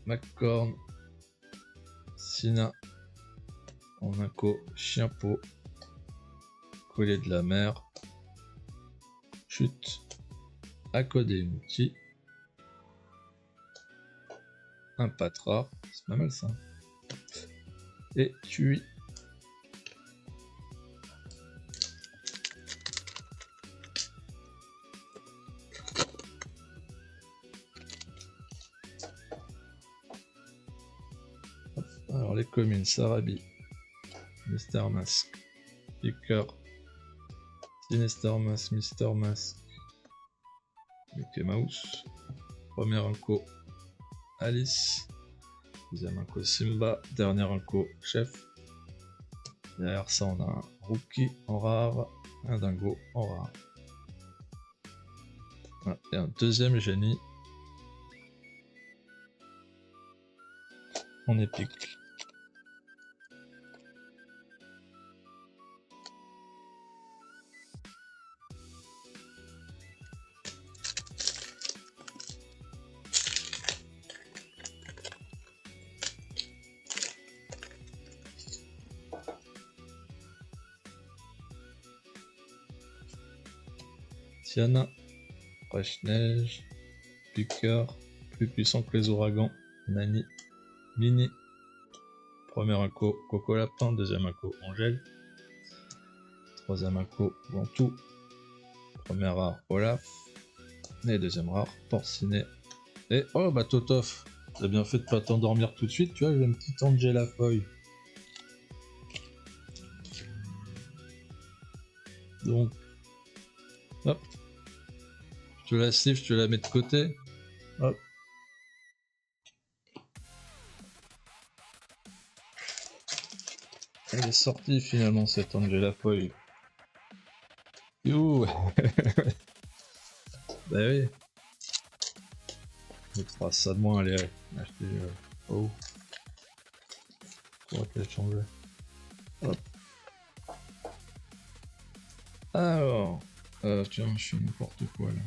McCorn. Sina. En inco. Chien pot. Collier de la mer. Chute. Accodé une outil. Un patra. C'est pas mal ça. Et tui. Alors les communes, Sarabi, Mister Mask, Picker, Sinister Mask, Mister Mask, Mickey Mouse. Premier inco, Alice. Deuxième inco, Simba. Dernier inco, Chef. Derrière ça, on a un Rookie en rare, un Dingo en rare. Ah, et un deuxième génie en épique. Tiana, Neige, Piqueur, plus puissant que les ouragans, Nani, Mini, premier inco, Coco Lapin, deuxième inco, Angèle, troisième inco, Ventoux, première rare, Olaf, et deuxième rare, Porcinet, et oh bah Totof, t'as bien fait de pas t'endormir tout de suite, tu vois, j'ai une petite Angela Foy. Donc, hop, je te la siffle, je te la mets de côté, hop. Elle est sortie finalement cette Angela Foy. Youhou. Bah oui. On fera ça de moins, allez, acheter. Oh. Faudrait qu'elle change. Hop. Alors. Tiens, je fais n'importe quoi là.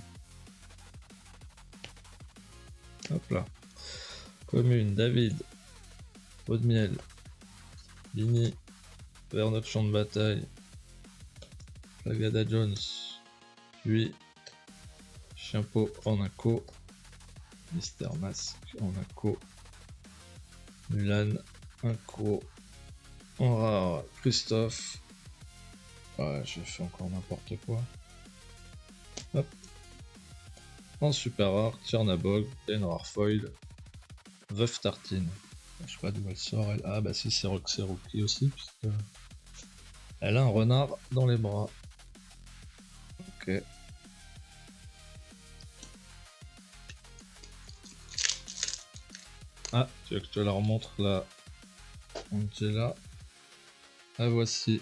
Hop là. Commune, David. Eau de miel. Lini. Vers notre champ de bataille. Flagada Jones. Puis. Chienpo en inco. Mister Mask en inco. Mulan. Inco. En rare. Christophe. Ouais, j'ai fait encore n'importe quoi. Hop. En super rare, Tchernabog, une rare foil, Veuf Tartine. Je sais pas d'où elle sort, elle. Ah bah si, c'est Rookie aussi, puisque elle a un renard dans les bras. Ok. Ah, tu veux que je te la remontre là. Angela. Ah voici.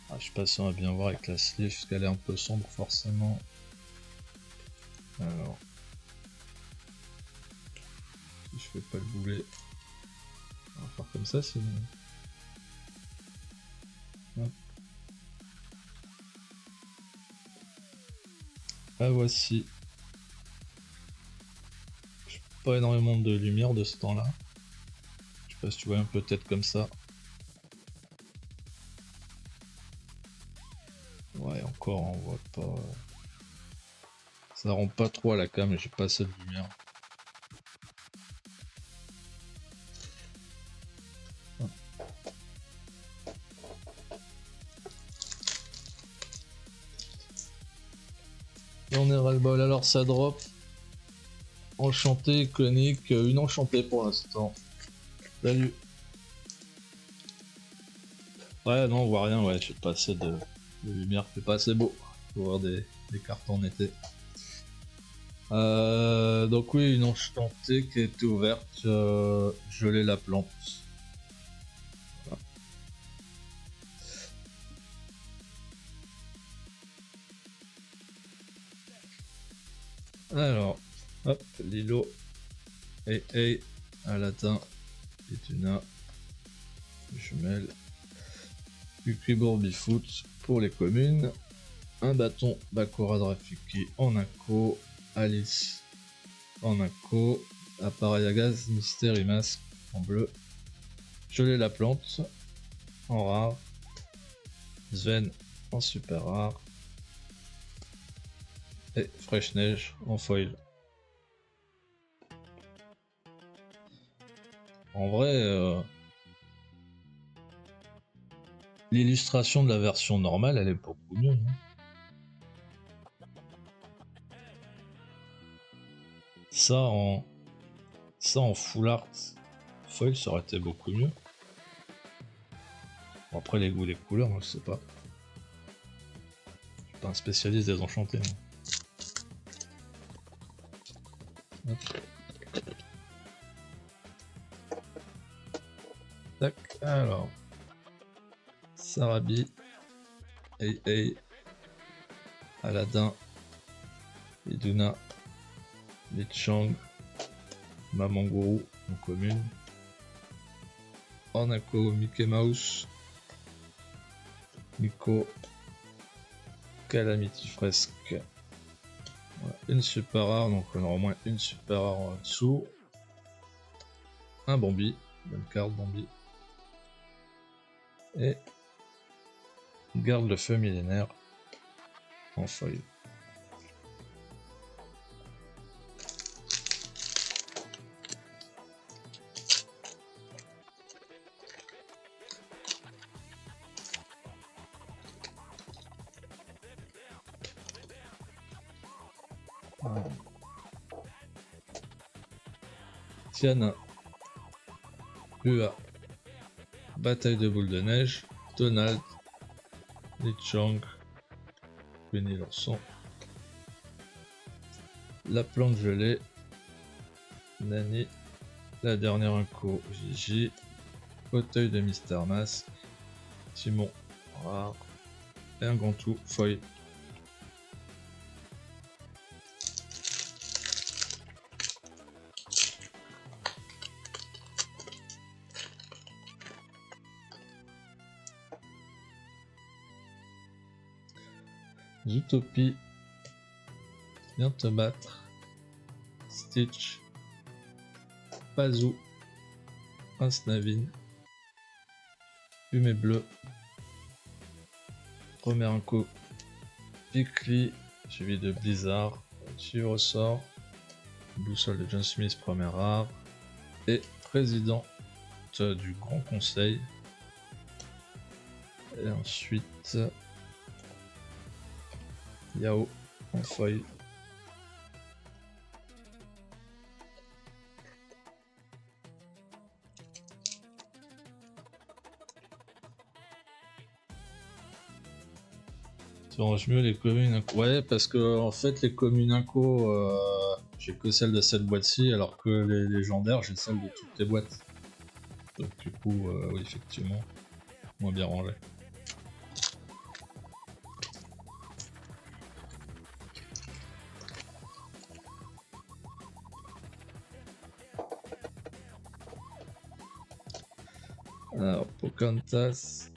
Ah, je suis pas sûr à bien voir avec la sleeve, parce qu'elle est un peu sombre forcément. Alors. Si je fais pas le boulet. On va faire comme ça sinon. Hop. Ah voici. Pas énormément de lumière de ce temps là. Je sais pas si tu vois un peu tête comme ça. Ouais, encore on voit pas. Ça rend pas trop à la cam, j'ai pas assez de lumière. Et on est ras-le-bol, alors ça drop. Enchanté, iconique, une enchantée pour l'instant. Salut. Ouais, non, on voit rien, ouais, j'ai pas assez de lumière, c'est pas assez beau pour voir des cartes en été. Donc oui, une enchantée qui a été ouverte, geler la plante. Voilà. Alors, hop, Lilo, hey, Aladdin, Petuna, jumelle, Cucubre Bifoot pour les communes, un bâton Bakura Rafiki en inco, Alice en inco, appareil à gaz Mystery Mask en bleu, geler la plante en rare, Sven en super rare, et Fraîche Neige en foil. En vrai, l'illustration de la version normale, elle est beaucoup mieux, non? Ça en full art foil, ça aurait été beaucoup mieux. Bon, après les goûts, les couleurs, je sais pas. pas un spécialiste des enchantés. Hop. Tac, alors. Sarabi. Hey. Aladdin. Iduna. Lichang. Mamangourou en commune. Ornako Mickey Mouse. Nico. Calamity Fresque. Voilà, une super rare, donc on aura au moins une super rare en dessous. Un Bambi, bonne carte Bambi. Et garde le feu millénaire en feuille. Tiana, Ua, Bataille de boules de neige, Donald, Lichang, Winnie l'ourson, la plante gelée, Nani, la dernière inco, Gigi, fauteuil de Mister Mask, Timon, rare, et un Gantou, feuille. Zootopie, viens te battre, Stitch, Pazou, Prince Navin, Fumée bleue, premier inco, Picli, suivi de Blizzard, Givre sort, Boussole de John Smith, première rare, et président du Grand Conseil. Et ensuite, Yao en feuille. Tu ranges mieux les communes inco. Ouais, parce que en fait, les communes inco, j'ai que celle de cette boîte-ci, alors que les légendaires, j'ai celle de toutes les boîtes. Donc, du coup, oui, effectivement, moins bien rangé. Alors, Pocahontas,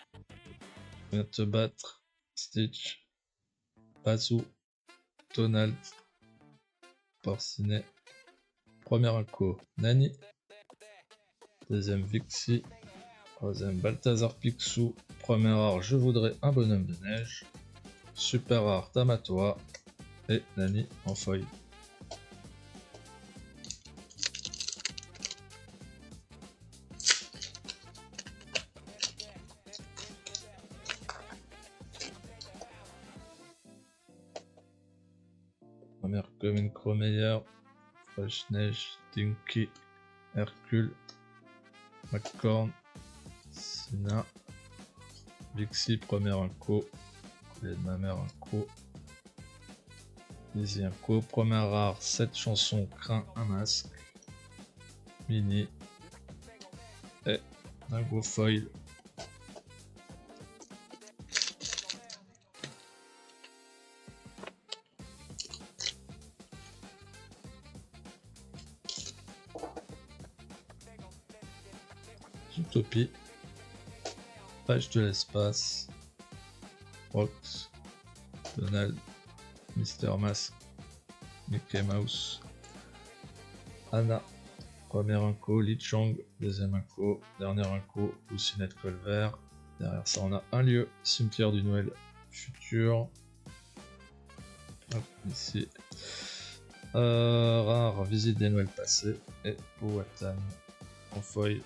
viens te battre, Stitch, Pazou, Donald, Porcinet, première inco, Nani, deuxième Vixie, troisième Balthazar Picsou, première rare Je voudrais un bonhomme de neige, super rare Tamatoa et Nani en feuille. Première commune Cromeyer, Fresh Neige, Dinky, Hercule, McCorn, Sina, Vixie, première inco, Collier de ma mère inco, Lizzie inco, première rare, 7 chansons, Craint un masque, Mini, et un gros foil. Zootopie, Page de l'espace, Rox, Donald, Mister Mask, Mickey Mouse, Anna, première inco, Lichang, deuxième inco, dernière inco, Houssinette Colvert. Derrière ça, on a un lieu, cimetière du Noël futur. Hop, ici. Rare, visite des Noëls passés. Et Powhatan en feuille.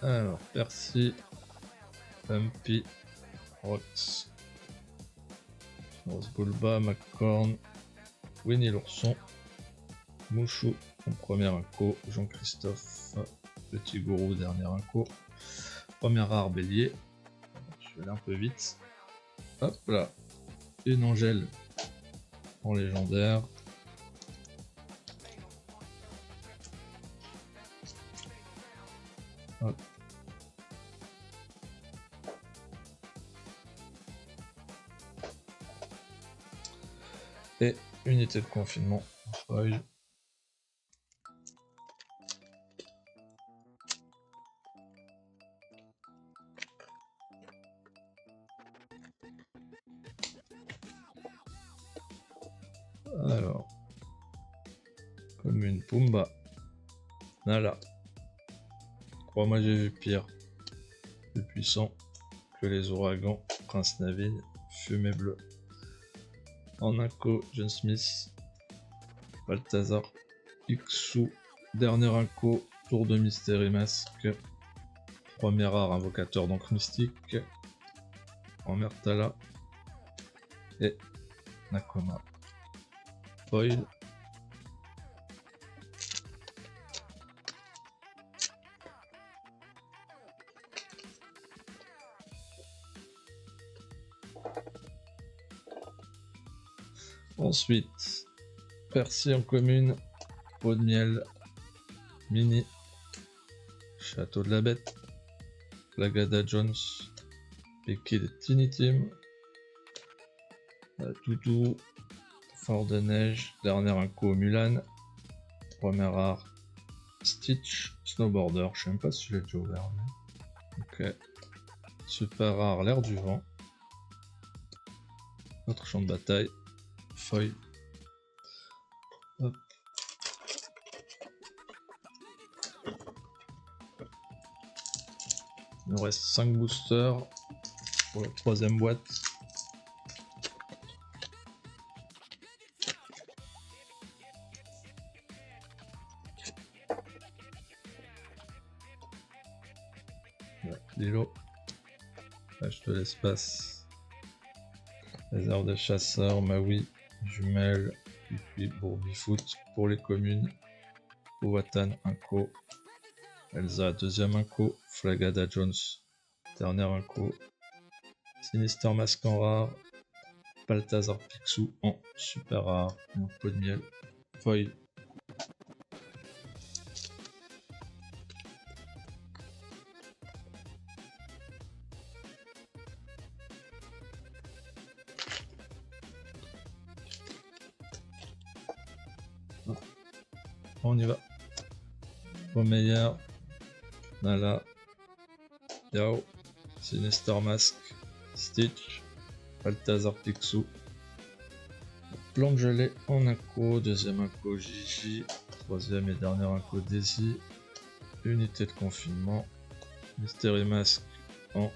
Alors, Percy, Pumpy, Rox, Rose Bulba, Macorne, Winnie l'ourson, Mouchou en première inco, Jean-Christophe, Petit Gourou dernière inco, première rare bélier, je vais aller un peu vite, hop là, une Angèle en légendaire, hop. Et unité de confinement en foil. Alors, commune Pumba, Nala. Crois-moi, j'ai vu pire. Plus puissant que les ouragans, Prince Navine, fumée bleue. En inco, John Smith, Balthazar, Picsou, dernier inco, tour de mystère et masque. Premier rare, invocateur d'encre mystique. En Mertala. Et Nakoma. Foil. Ensuite, Percy en commune, Pot de miel, Mini, Château de la Bête, Lagada Jones, Piquet de Tiny Team, Toutou, Fort de Neige, dernière inco Mulan, première rare Stitch, Snowboarder, je sais même pas si je l'ai déjà ouvert. Mais... ok. Super rare l'air du vent, notre champ de bataille, feuille. Hop. Il nous reste 5 boosters pour la troisième boîte. Ouais, Lilo, lâche de l'espace. Réserve de chasseurs, Maui, Jumelle, puis Bourbifoot pour les communes. Powhatan, Inco. Elsa, deuxième Inco. Flagada Jones, dernière Inco. Sinister Mask en rare. Balthazar Picsou en super rare. Et en pot de miel. Foil. On y va. Romeyer, Nala, Yao, Sinister Mask, Stitch, Balthazar Picsou, Plante gelée en inco, deuxième inco Gigi, troisième et dernière inco Daisy, unité de confinement, Mystery Mask en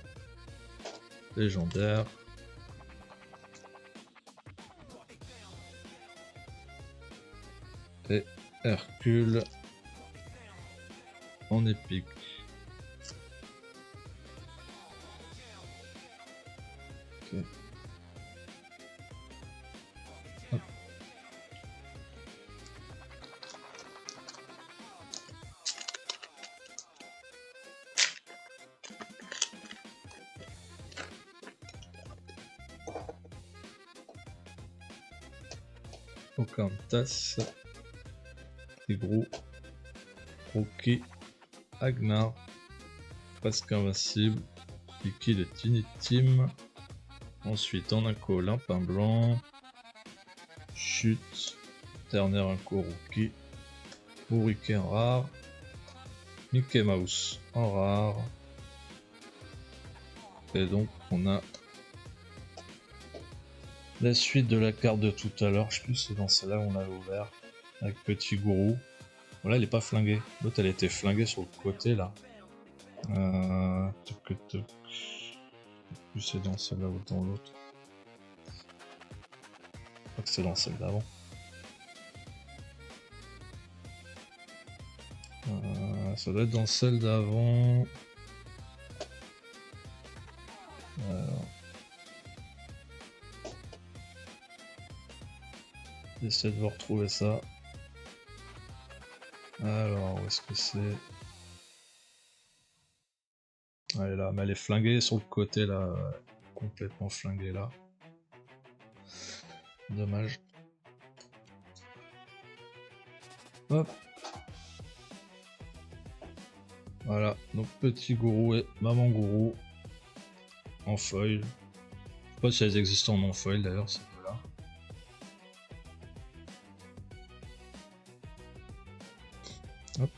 légendaire, et Hercule en épique. Okay. Hop. Ocantas, Tigrou, Rookie, Agnar, Presque Invincible, Vicky de Tiny Team, ensuite en inco Limpin Blanc, Chute, dernière inco Rookie, Hurricane rare, Mickey Mouse en rare, et donc on a la suite de la carte de tout à l'heure, je sais plus si c'est dans celle-là où on l'avait ouvert, avec Petit Gourou. Voilà, elle est pas flinguée. L'autre, elle était flinguée sur le côté, là. Plus c'est dans celle-là ou dans l'autre. Je crois que c'est dans celle d'avant. Ça doit être dans celle d'avant. Alors. J'essaie de vous retrouver ça. Alors, où est-ce que c'est? Elle est là, mais elle est flinguée sur le côté là, complètement flinguée là. Dommage. Hop. Voilà, donc petit gourou et maman gourou en foil. Je sais pas si elles existent en non foil d'ailleurs, ces deux-là. Hop.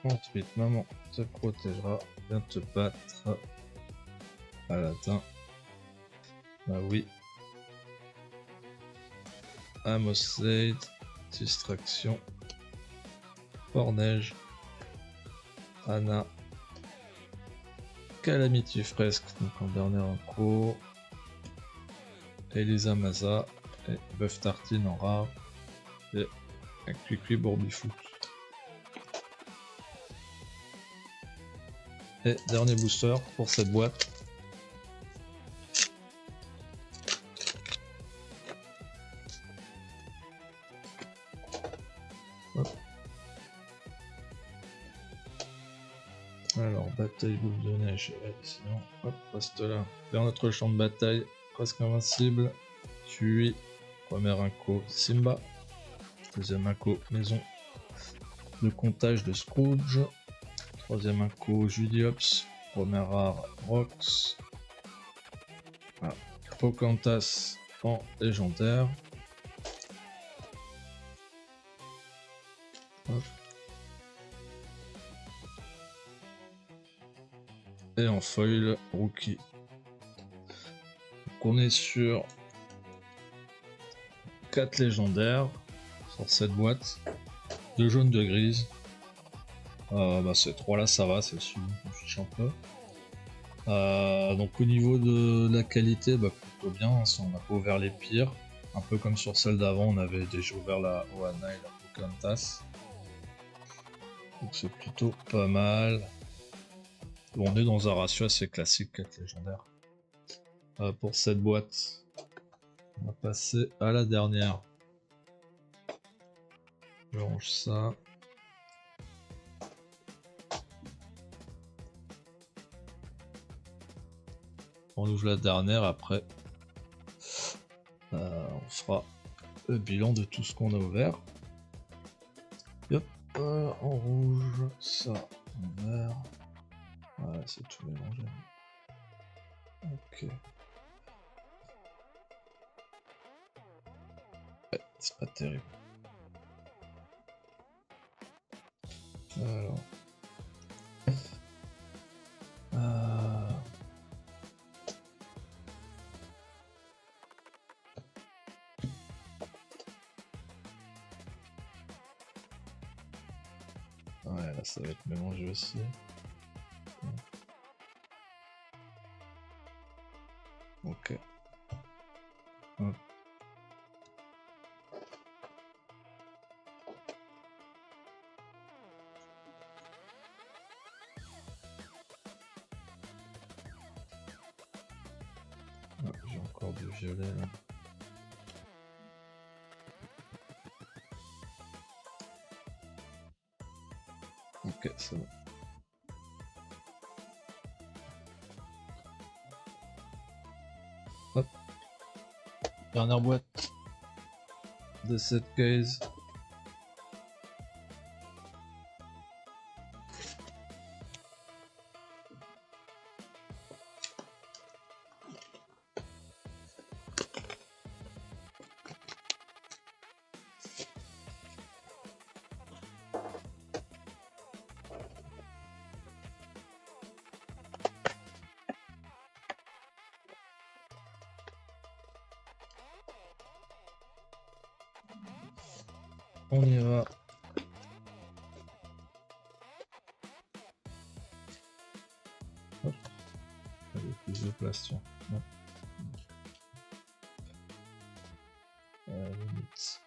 Ensuite, maman te protégera, viens te battre à latin. Bah oui. Amoslade, distraction, Fort-Neige, Anna, Calamity Fresque, donc en dernier en cours, Elisa Maza et Bœuf Tartine en rare, et un Cuicui Bourbifoot. Et dernier booster pour cette boîte. Hop. Alors, bataille boule de neige, sinon, hop, reste là. Vers notre champ de bataille, presque invincible. Tui, première inco Simba, deuxième inco Maison de comptage de Scrooge, troisième inco Judiops, première rare Rox, ah, Pocahontas en légendaire. Hop. Et en foil rookie. Donc on est sur 4 légendaires sur cette boîte, 2 jaunes, 2 grises. Bah ces 3 là ça va, c'est celui qu'on fiche un peu. Donc au niveau de la qualité, bah plutôt bien, hein, on n'a pas ouvert les pires. Un peu comme sur celle d'avant, on avait déjà ouvert la Oana et la Pocahontas. Donc c'est plutôt pas mal. On est dans un ratio assez classique 4 légendaires. Pour cette boîte, on va passer à la dernière. Je range ça. On ouvre la dernière, après on fera le bilan de tout ce qu'on a ouvert. Hop, en rouge, ça en vert. Ouais, c'est tout mélangé. Ok. Ouais, c'est pas terrible. Alors. Ouais, là ça va être mélangé aussi. Ok. Hop. Ah, j'ai encore du violet là. Ok, c'est bon. Hop. Dernière boîte de cette case. On y va. Hop. Avec plus de place, tiens. Hop. Limite.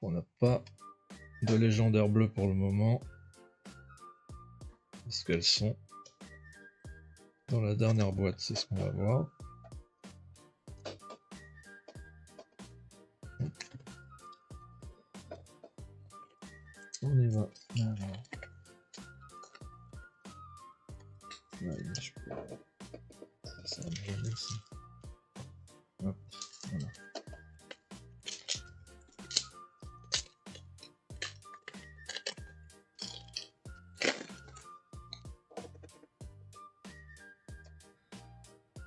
On n'a pas de légendaire bleu pour le moment. Est-ce qu'elles sont dans la dernière boîte? C'est ce qu'on va voir. On y va. Alors. Ouais, je peux... Ça va me gêner, ça. Hop, voilà.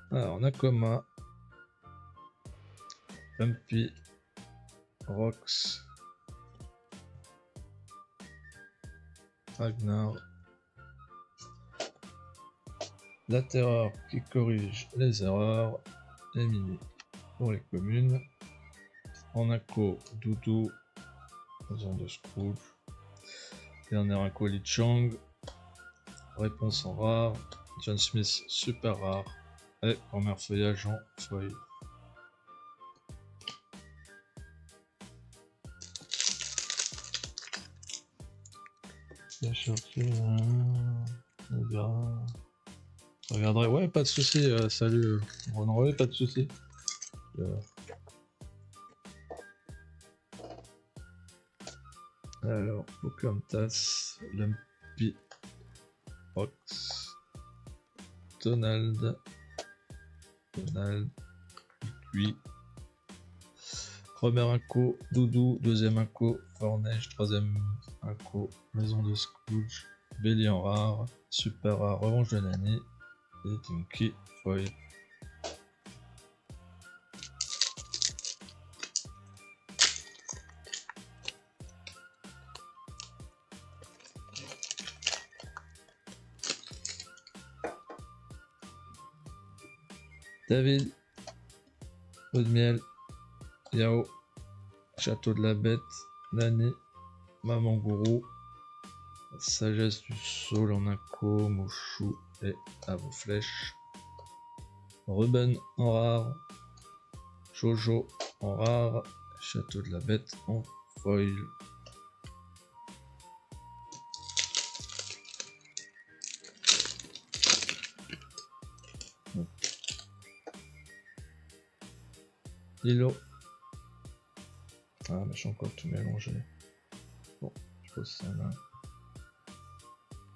Alors, Nakoma, Bumpy, Rox, Ragnar, la terreur qui corrige les erreurs, et Mini pour les communes, Hanako, Doudou, maison de Scrooge, dernier Hanako, Li Chang, réponse en rare, John Smith super rare, et premier feuillage en feuille. J'ai cherché on verra. Je regarderai, ouais, pas de soucis, salut Ronan, ouais, pas de soucis. Alors, Pocahontas, Lumpy, Rox, Donald, Lui, premier Inco, Doudou, deuxième Inco, Forneige, troisième Inco, Maison de Scrooge, Belly en rare, super rare, Revanche de Nani, et Tinky, Foil. David, Eau de miel, Yao, Château de la Bête, Nani, Maman Gourou, Sagesse du Sol en Inco, Mouchou et à vos flèches. Ruben en rare, Jojo en rare, Château de la Bête en foil. Lilo. Ah, mais je suis encore tout mélangé. Bon, je pose ça là.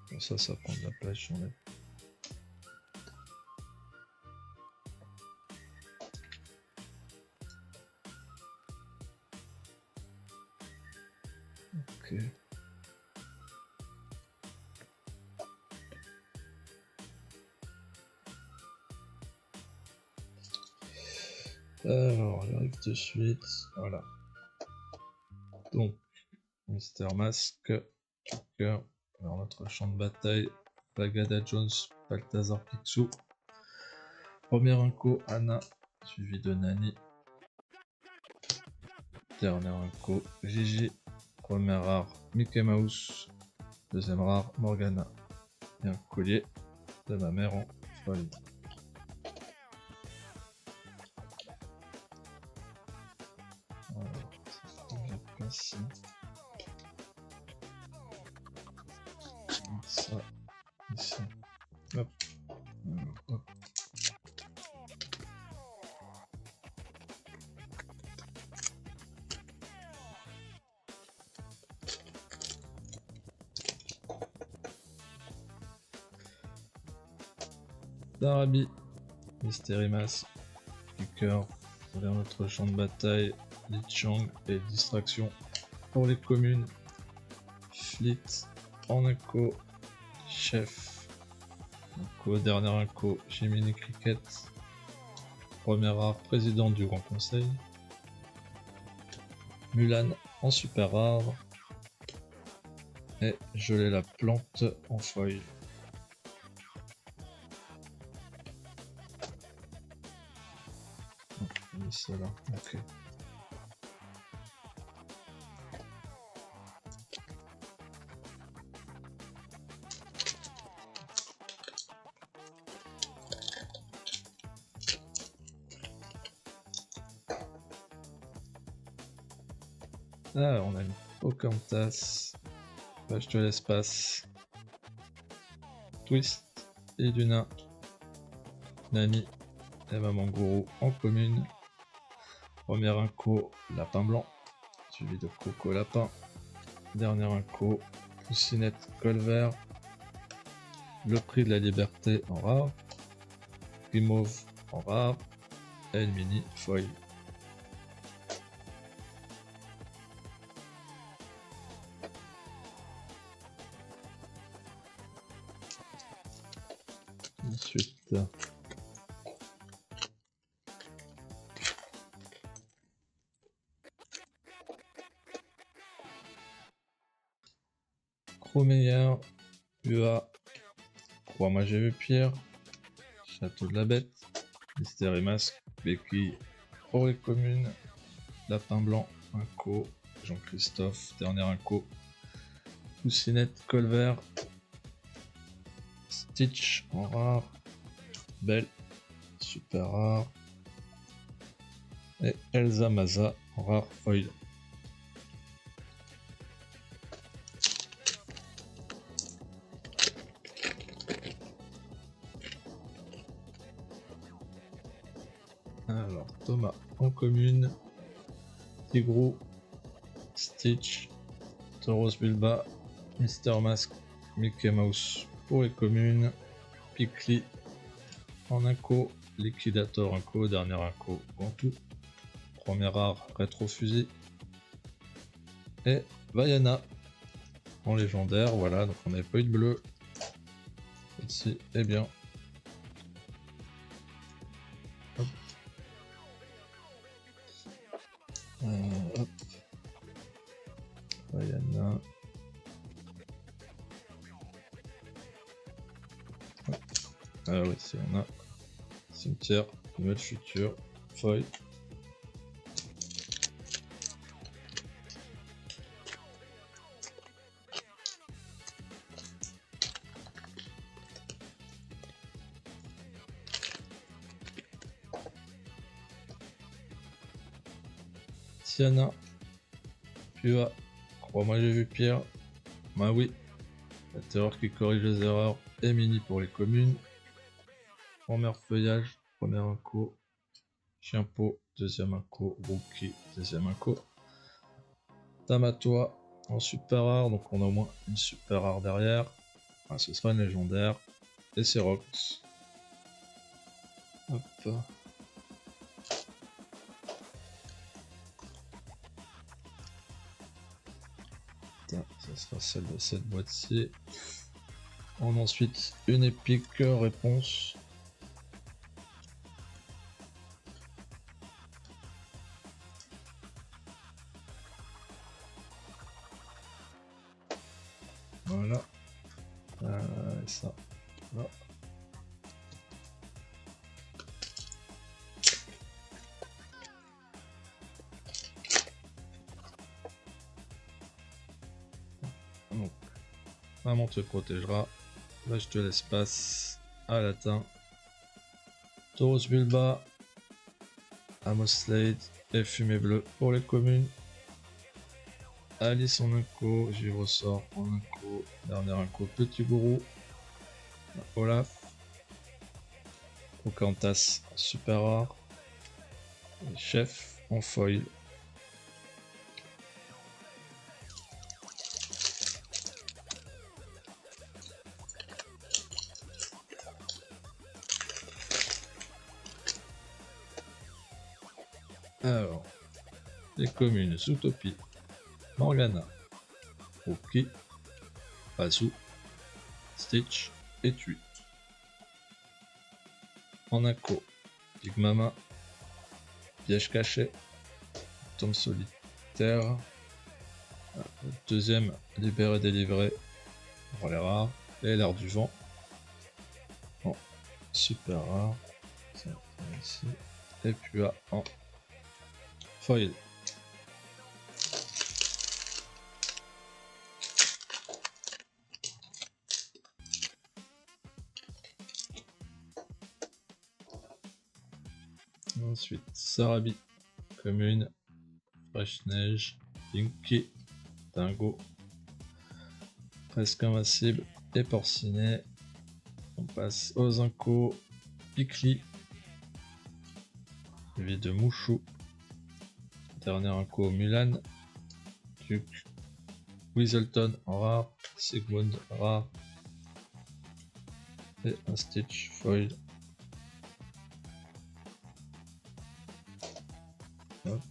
Comme ça prend de la place, j'enlève. Ok. Alors, j'arrive de suite. Voilà. Donc, Mister Mask, Joker, alors notre champ de bataille, Bagada Jones, Balthazar Picsou. Premier Inco, Anna, suivi de Nani. Dernier Inco, Gigi. Premier rare, Mickey Mouse. Deuxième rare, Morgana. Et un collier de ma mère en folie. Alors, j'ai placé ça ici. Hop. Hop. Darabi, Mystery Mask, Kicker, vers notre champ de bataille, Li Chang et distraction pour les communes, Fleet, en Inco, Chef, Inco, dernier Inco, Jiminy Cricket, premier rare, président du Grand Conseil, Mulan en super rare, et Gelé la plante en feuille. Cela, ok. Alors on a une Pocahontas, Page de l'espace, Twist et du nain, Nani et Maman Gourou en commune. Premier inco, Lapin Blanc, suivi de Coco Lapin. Dernier inco, Poussinette Colvert. Le prix de la liberté en rare, Guimauve en rare, et une mini foil. Ensuite, Cromeyer, UA, Crois-moi j'ai vu pire, Château de la Bête, Mystère et Masque, Béquille, Forêt Commune, Lapin Blanc, Inco, Jean-Christophe, dernier Inco, Poussinette Colvert, Stitch en rare, Belle, super rare, et Elsa Maza en rare foil. Alors Thomas en commune, Tigrou, Stitch, Tauros Bulba, Mister Mask, Mickey Mouse pour les communes, Picli en inco, Liquidator inco, dernier inco Gantou, premier rare rétro fusil, et Vaiana en légendaire. Voilà, donc on n'avait pas eu de bleu. Ici, eh bien. Hop. Hop. Vaiana. Ah oui, si on a cimetière, nouvelle future, feuille. Tiana, Pua, crois-moi j'ai vu pire, bah oui, la terreur qui corrige les erreurs, et mini pour les communes. Premier feuillage, premier inco, Chienpo, deuxième inco, Rookie, deuxième inco. Tamatoa en super rare, donc on a au moins une super rare derrière. Ah, ce sera une légendaire. Et c'est Rox. Hop. Ça sera celle de cette boîte-ci. On a ensuite une épique réponse. Voilà. Et ça. Là. Donc, maman te protégera. Vache de l'espace. À latin. Tauros Bulba. Amos Slade. Et fumée bleue pour les communes. Alice en inco. Givre sort en inco. Dernier inco. Petit gourou. Olaf. Pocahontas en super rare. Et chef en foil. Alors, les communes Zootopie, Morgana, Rookie, Pazu, Stitch et Tui. En inco, Big Mama, Piège caché, Tom solitaire, deuxième Libéré délivré, pour les rares, et l'air du vent. En super rare, ça ici, et puis en foil. Ensuite, Sarabi, commune, Fraîche Neige, Pinky, Dingo, Presque Invincible et Porcinet. On passe aux Inco, Picli, Vie de Mouchou, dernier Inco Mulan, Duke, Weaselton en rare, Sigmund rare et un Stitch foil. Hop.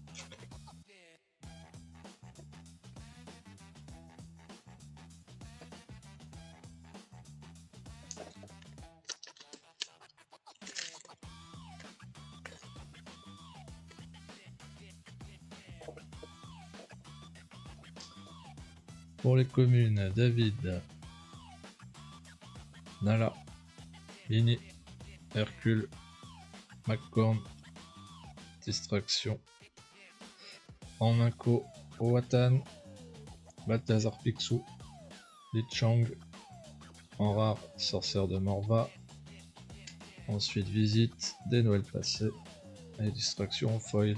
Pour les communes, David, Nala, Mini, Hercule, McCorn, Distraction. En Inco, Owatan, Balthazar Picsou, Li Chang. En rare, Sorcière de Morva. Ensuite, Visite, des Noëls passés et Distraction foil.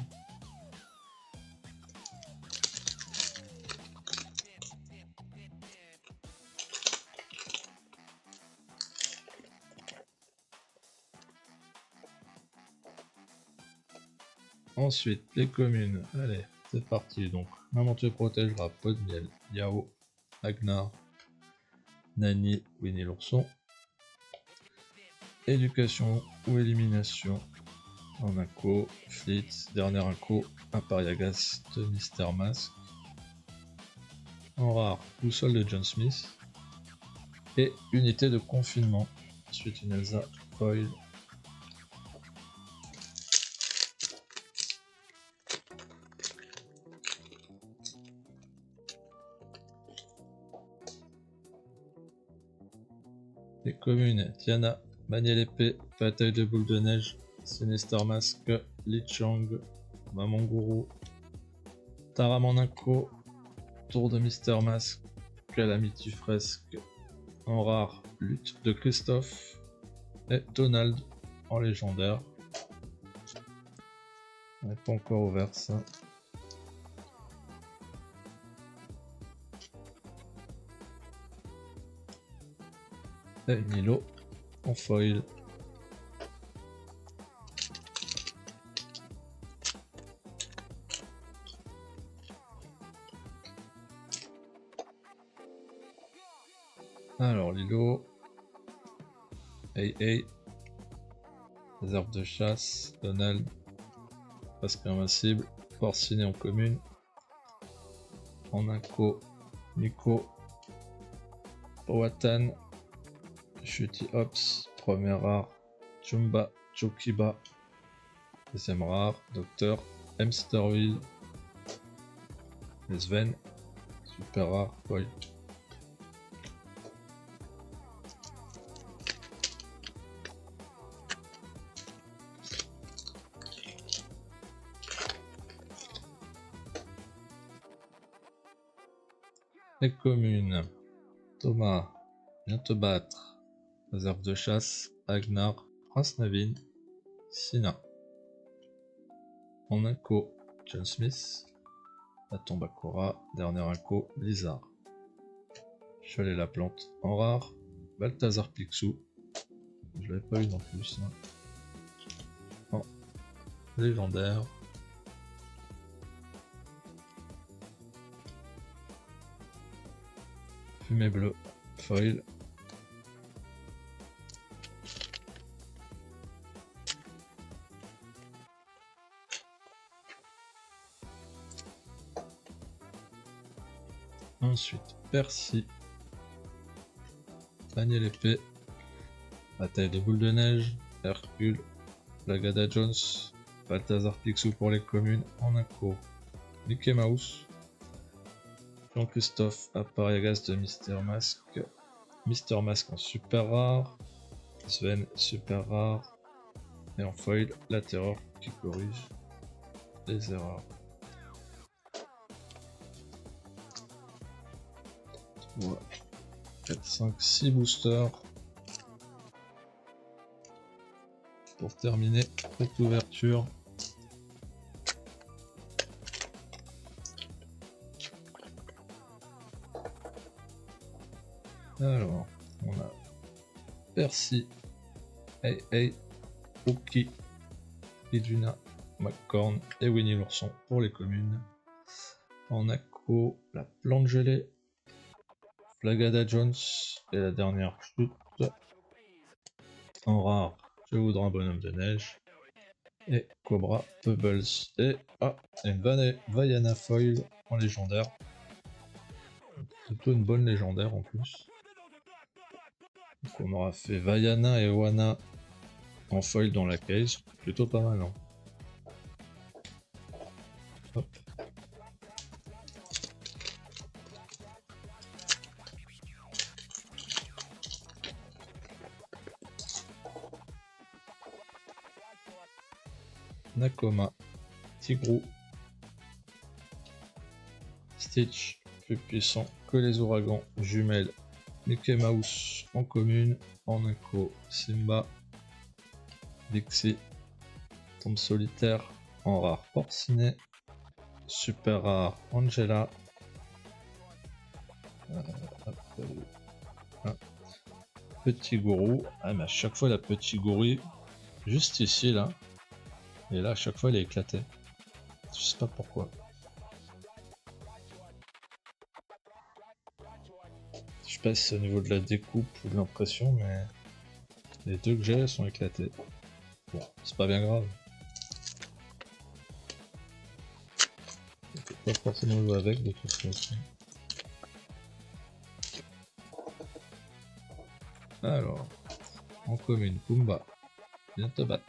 Ensuite, les communes. Allez, c'est parti. Donc, Maman te protégera, Pot de miel, Yao, Agnar, Nani, Winnie l'ourson. Éducation ou élimination. En Inco, Fleet, dernier Inco, Apariagas de Mister Mask. En rare, Boussole de John Smith. Et unité de confinement. Ensuite, une Elsa foil. Les communes, Tiana, Manier l'épée, Bataille de boule de neige, Sinister Mask, Li Chang, Maman Gourou, Taram Inco, Tour de Mister Mask, Calamity Fresque, en rare, Lutte de Christophe, et Donald en légendaire. On n'est pas encore ouvert ça. Et Nilo en foil. Alors Lilo, hey, réserve de chasse, Donald, Presque Invincible, Porcinet en commune, en Inco, Nico, Owatan, Shooty Ops, premier rare, Jumba, Chokiba, deuxième rare, Docteur, Hamsterwheel, Sven, super rare, foil. Les communes, Thomas, viens te battre, réserve de chasse, Agnar, Prince Navin, Sina. En Inco, John Smith, la tombe Akora, dernier Inco, Blizzard. Cholet la plante en rare, Balthazar Picsou, je l'avais pas eu non plus. Hein. En légendaire. Fumée bleue, foil. Ensuite, Percy, Manier l'épée, Bataille de boule de neige, Hercule, Lagada Jones, Balthazar Picsou pour les communes en Inco, Mickey Mouse, Jean-Christophe, Apariagas de Mister Mask en super rare, Sven super rare, et en foil, la terreur qui corrige les erreurs. Voilà. 4, 5, 6 boosters pour terminer cette ouverture. Alors, on a Percy, hey, Rookie, Iduna, McCorn et Winnie l'ourson pour les communes. En acco, la plante gelée, Flagada Jones et la dernière chute. En rare, je voudrais un bonhomme de neige. Et Cobra Bubbles. Et une Vaiana Foil en légendaire. Plutôt une bonne légendaire en plus. Donc on aura fait Vaiana et Wana en foil dans la case. Plutôt pas mal, hein. Hop. Nakoma, Tigrou, Stitch, plus puissant que les ouragans, jumelles, Mickey Mouse en commune, en inco, Simba, Dixie, Tombe solitaire, en rare Porcinet, super rare Angela, petit gourou, mais à chaque fois la petit gourou, juste ici là, et là à chaque fois il est éclaté, je sais pas pourquoi. Je sais pas si c'est au niveau de la découpe ou de l'impression, mais les deux que j'ai sont éclatés. Bon, c'est pas bien grave. On peut pas forcément jouer avec de toute façon. Alors, en commune, Pumba, viens te battre.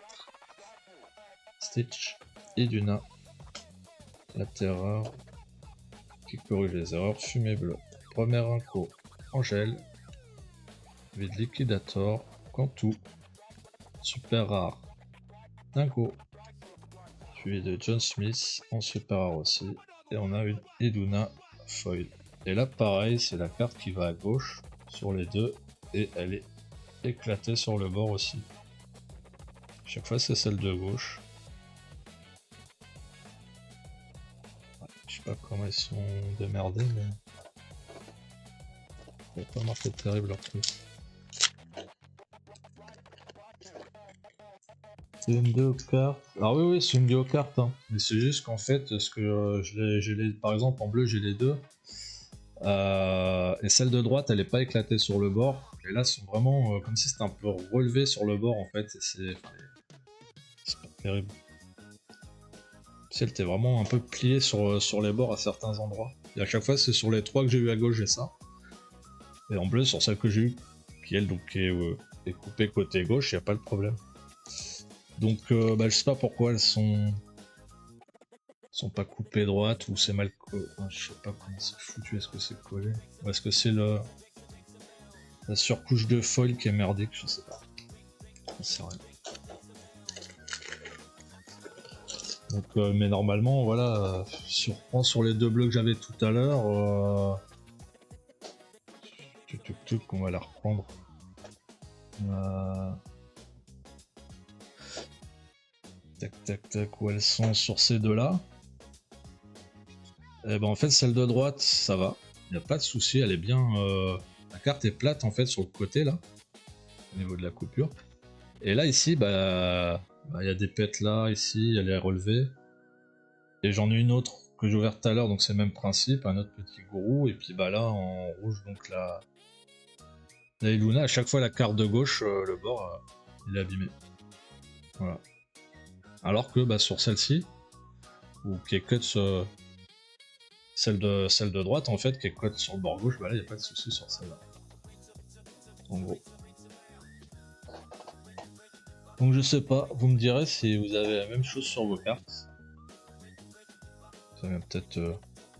Stitch, Iduna, la terreur, qui corrige les erreurs, fumée bleue. Première inco, Angèle, vide liquidator, Cantou, super rare, Dingo, suivi de John Smith en super rare aussi, et on a une Iduna foil. Et là pareil, c'est la carte qui va à gauche sur les deux, et elle est éclatée sur le bord aussi. Chaque fois c'est celle de gauche. Je sais pas comment ils sont démerdés, mais ça va pas marqué terrible leur truc. C'est une duo carte. Alors oui, c'est une duo carte, hein. Mais c'est juste qu'en fait, ce que j'ai les, par exemple en bleu j'ai les deux, et celle de droite elle est pas éclatée sur le bord. Et là, sont vraiment comme si c'était un peu relevé sur le bord en fait. C'est pas terrible. Si elle était vraiment un peu pliée sur les bords à certains endroits. Et à chaque fois, c'est sur les trois que j'ai eu à gauche, j'ai ça. Et en bleu, sur celle que j'ai eu, qui elle donc est coupée côté gauche, y a pas de problème. Donc je sais pas pourquoi elles sont pas coupées droite ou c'est mal collé. Enfin, je sais pas comment c'est foutu, est-ce que c'est collé ou est-ce que c'est la surcouche de foil qui est merdique, je sais pas. J'en sais rien. Donc mais normalement voilà, si on reprend sur les deux bleus que j'avais tout à l'heure, on va la reprendre. Tac, où elles sont sur ces deux-là. Et ben en fait, celle de droite, ça va. Il n'y a pas de souci, elle est bien. La carte est plate en fait sur le côté là, au niveau de la coupure. Et là ici, il y a des pètes là, ici, elle est relevée. Et j'en ai une autre que j'ai ouverte tout à l'heure, donc c'est le même principe, un autre petit gourou. Et puis là en rouge, donc la Iluna, à chaque fois la carte de gauche, le bord, il est abîmé. Voilà. Alors que sur celle-ci, ou qui est cut celle de droite en fait, qui est cut sur le bord gauche, là il n'y a pas de souci sur celle-là. En gros. Donc je sais pas, vous me direz si vous avez la même chose sur vos cartes. Ça vient peut-être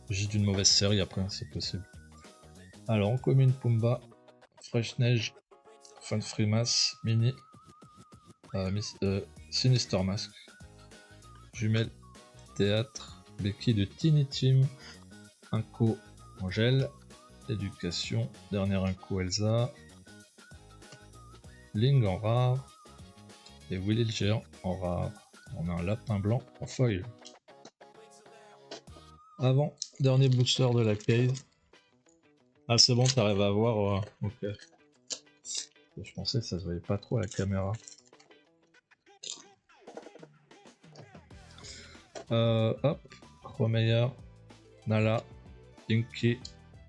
juste d'une mauvaise série après, c'est possible. Alors en commune Pumba, Fresh Neige, Fun Free Mass, Mini, Sinister Mask, Jumelle, Théâtre, Becky de Tiny Team, Inco, Angèle, Éducation, dernière Inco Elsa, Ling en rare, et Willy le géant en rare. On a un lapin blanc en foil. Avant, dernier booster de la case. Ah c'est bon, t'arrives à voir. Ok. Je pensais que ça se voyait pas trop à la caméra. Hop. Romeyer, Nala, Inky,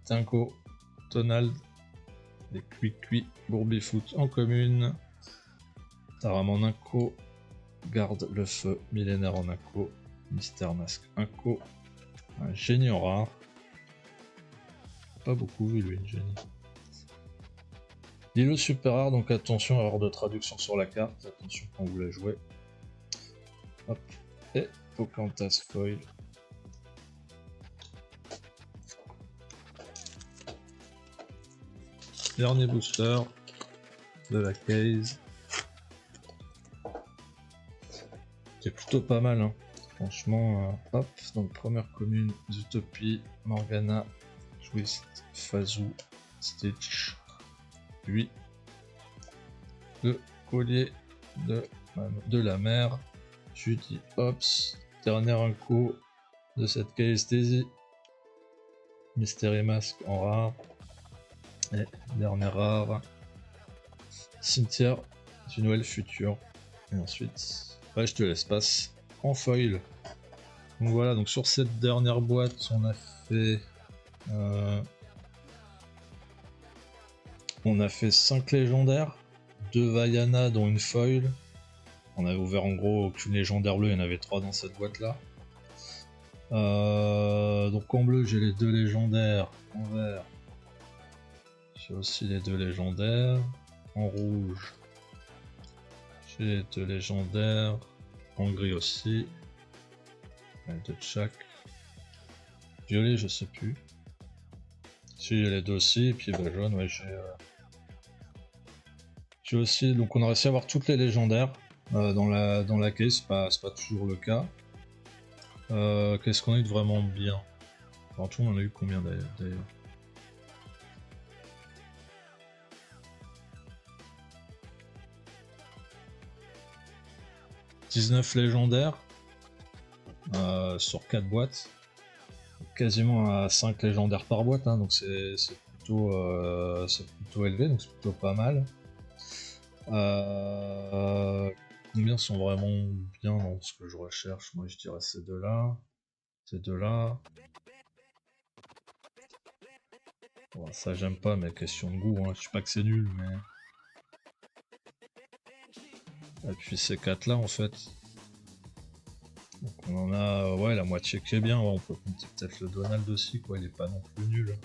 Tinko, Tonald, des Cuit-Cuit, Bourbifoot en commune, Taram en inco, Garde le feu, Millénaire en inco, Mystère Masque inco, un génie en rare. Pas beaucoup vu lui, le génie. L'îlot super rare, donc attention, erreur de traduction sur la carte, attention quand vous la jouez. Hop, et Pocahontas foil. Dernier booster de la case. C'est plutôt pas mal, hein. Franchement, hop, donc première commune, Zootopie, Morgana, Twist, Fazou, Stitch, puis le collier de la mer, Judy Hops, dernier inco de cette calesthésie, Mystère et Masque en rare, et dernier rare, Cimetière du Noël futur, et ensuite, ouais, je te laisse passer en foil. Donc voilà, donc sur cette dernière boîte, on a fait 5 légendaires, 2 Vaiana dont une foil. On avait ouvert en gros aucune légendaire bleue, il y en avait 3 dans cette boîte là. Donc en bleu j'ai les 2 légendaires, en vert j'ai aussi les 2 légendaires, en rouge j'ai les 2 légendaires, en gris aussi, les 2 de chaque. Violet je sais plus. Si j'ai les 2 aussi, et puis bah, jaune, ouais j'ai aussi, donc on a réussi à avoir toutes les légendaires dans la case, c'est pas toujours le cas. Qu'est-ce qu'on a eu de vraiment bien? En tout, on en a eu combien d'ailleurs? « 19 légendaires sur 4 boîtes, quasiment à 5 légendaires par boîte, hein, donc c'est plutôt élevé, donc c'est plutôt pas mal. Combien sont vraiment bien dans ce que je recherche? Moi je dirais ces deux-là. Ces deux-là. Bon, ça j'aime pas, mais question de goût, hein. Je sais pas que c'est nul, mais... Et puis ces 4-là en fait. Donc on en a ouais, la moitié qui est bien, ouais, on peut compter peut-être le Donald aussi, quoi, il est pas non plus nul.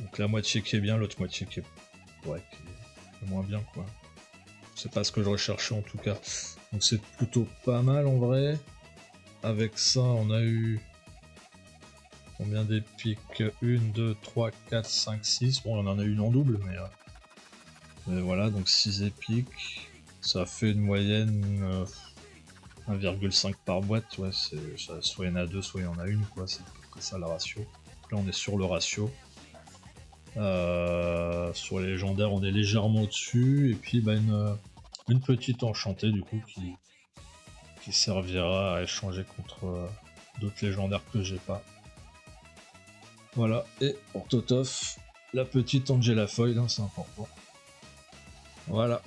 Donc la moitié qui est bien, l'autre moitié qui est... Ouais, qui est moins bien, quoi. C'est pas ce que je recherchais en tout cas. Donc c'est plutôt pas mal en vrai. Avec ça, on a eu... Combien d'épiques? 1, 2, 3, 4, 5, 6. Bon, on en a une en double, mais voilà, donc 6 épiques. Ça fait une moyenne 1,5 par boîte. Ouais, soit il y en a 2, soit il y en a une, quoi. C'est à peu près ça le ratio. Donc là, on est sur le ratio. Sur les légendaires, on est légèrement au-dessus. Et puis, bah, une petite enchantée, du coup, qui servira à échanger contre d'autres légendaires que j'ai pas. Voilà, et pour Totof, la petite Angela Foil, hein, c'est important. Voilà.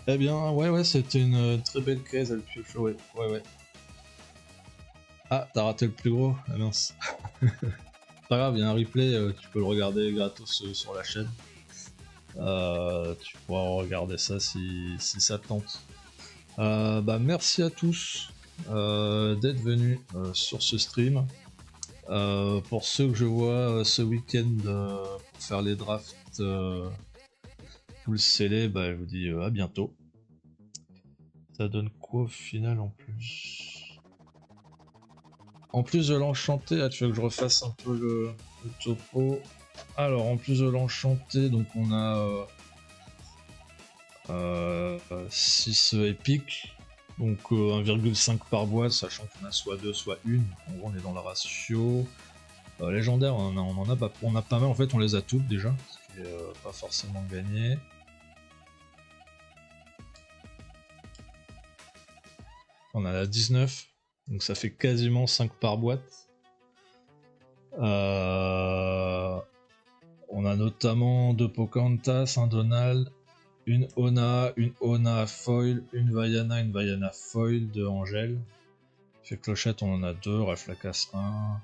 Eh bien, ouais, c'était une très belle case, elle pioche, ouais. Ah, t'as raté le plus gros? Ah mince. Pas grave, il y a un replay, tu peux le regarder gratos sur la chaîne. Tu pourras regarder ça si ça te tente. Bah, merci à tous d'être venus sur ce stream. Pour ceux que je vois ce week-end pour faire les drafts full scellé, bah, je vous dis à bientôt. Ça donne quoi au final en plus? En plus de l'enchanté, tu veux que je refasse un peu le topo. Alors en plus de l'enchanté, donc on a 6 épiques, donc 1,5 par boîte, sachant qu'on a soit 2 soit 1, en gros on est dans le ratio. Légendaire, on a pas mal, en fait on les a toutes déjà, ce qui est pas forcément gagné. On en a 19, donc ça fait quasiment 5 par boîte. On a notamment 2 Pocahontas, un Donald, une Ona foil, une Vaiana foil, 2 Angèle. Fait Clochette, on en a 2, Raflacas 1,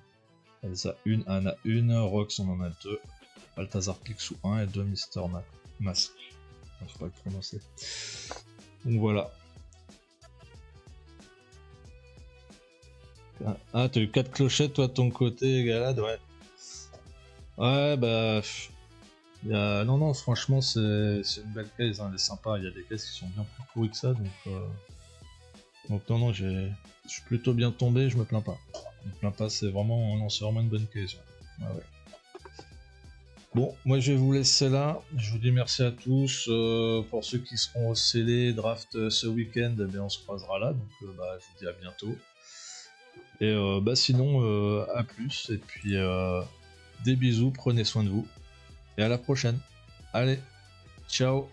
Elsa 1, Anna 1, Rox on en a 2, Balthazar Picsou 1 et 2 Mister Mask. Faut pas le prononcer. Donc voilà. Ah, t'as eu 4 clochettes toi de ton côté, Galad, ouais. Ouais, bah. Non, non, franchement, c'est une belle case, hein, elle est sympa. Il y a des cases qui sont bien plus pourries que ça, donc non, non, je suis plutôt bien tombé, je me plains pas. Je me plains pas, c'est vraiment, non, c'est vraiment une bonne case. Ouais, ouais. Bon, moi je vais vous laisser là. Je vous dis merci à tous. Pour ceux qui seront au CD draft ce week-end, eh bien, on se croisera là. Donc je vous dis à bientôt. Et sinon, à plus. Et puis des bisous, prenez soin de vous. Et à la prochaine. Allez, ciao.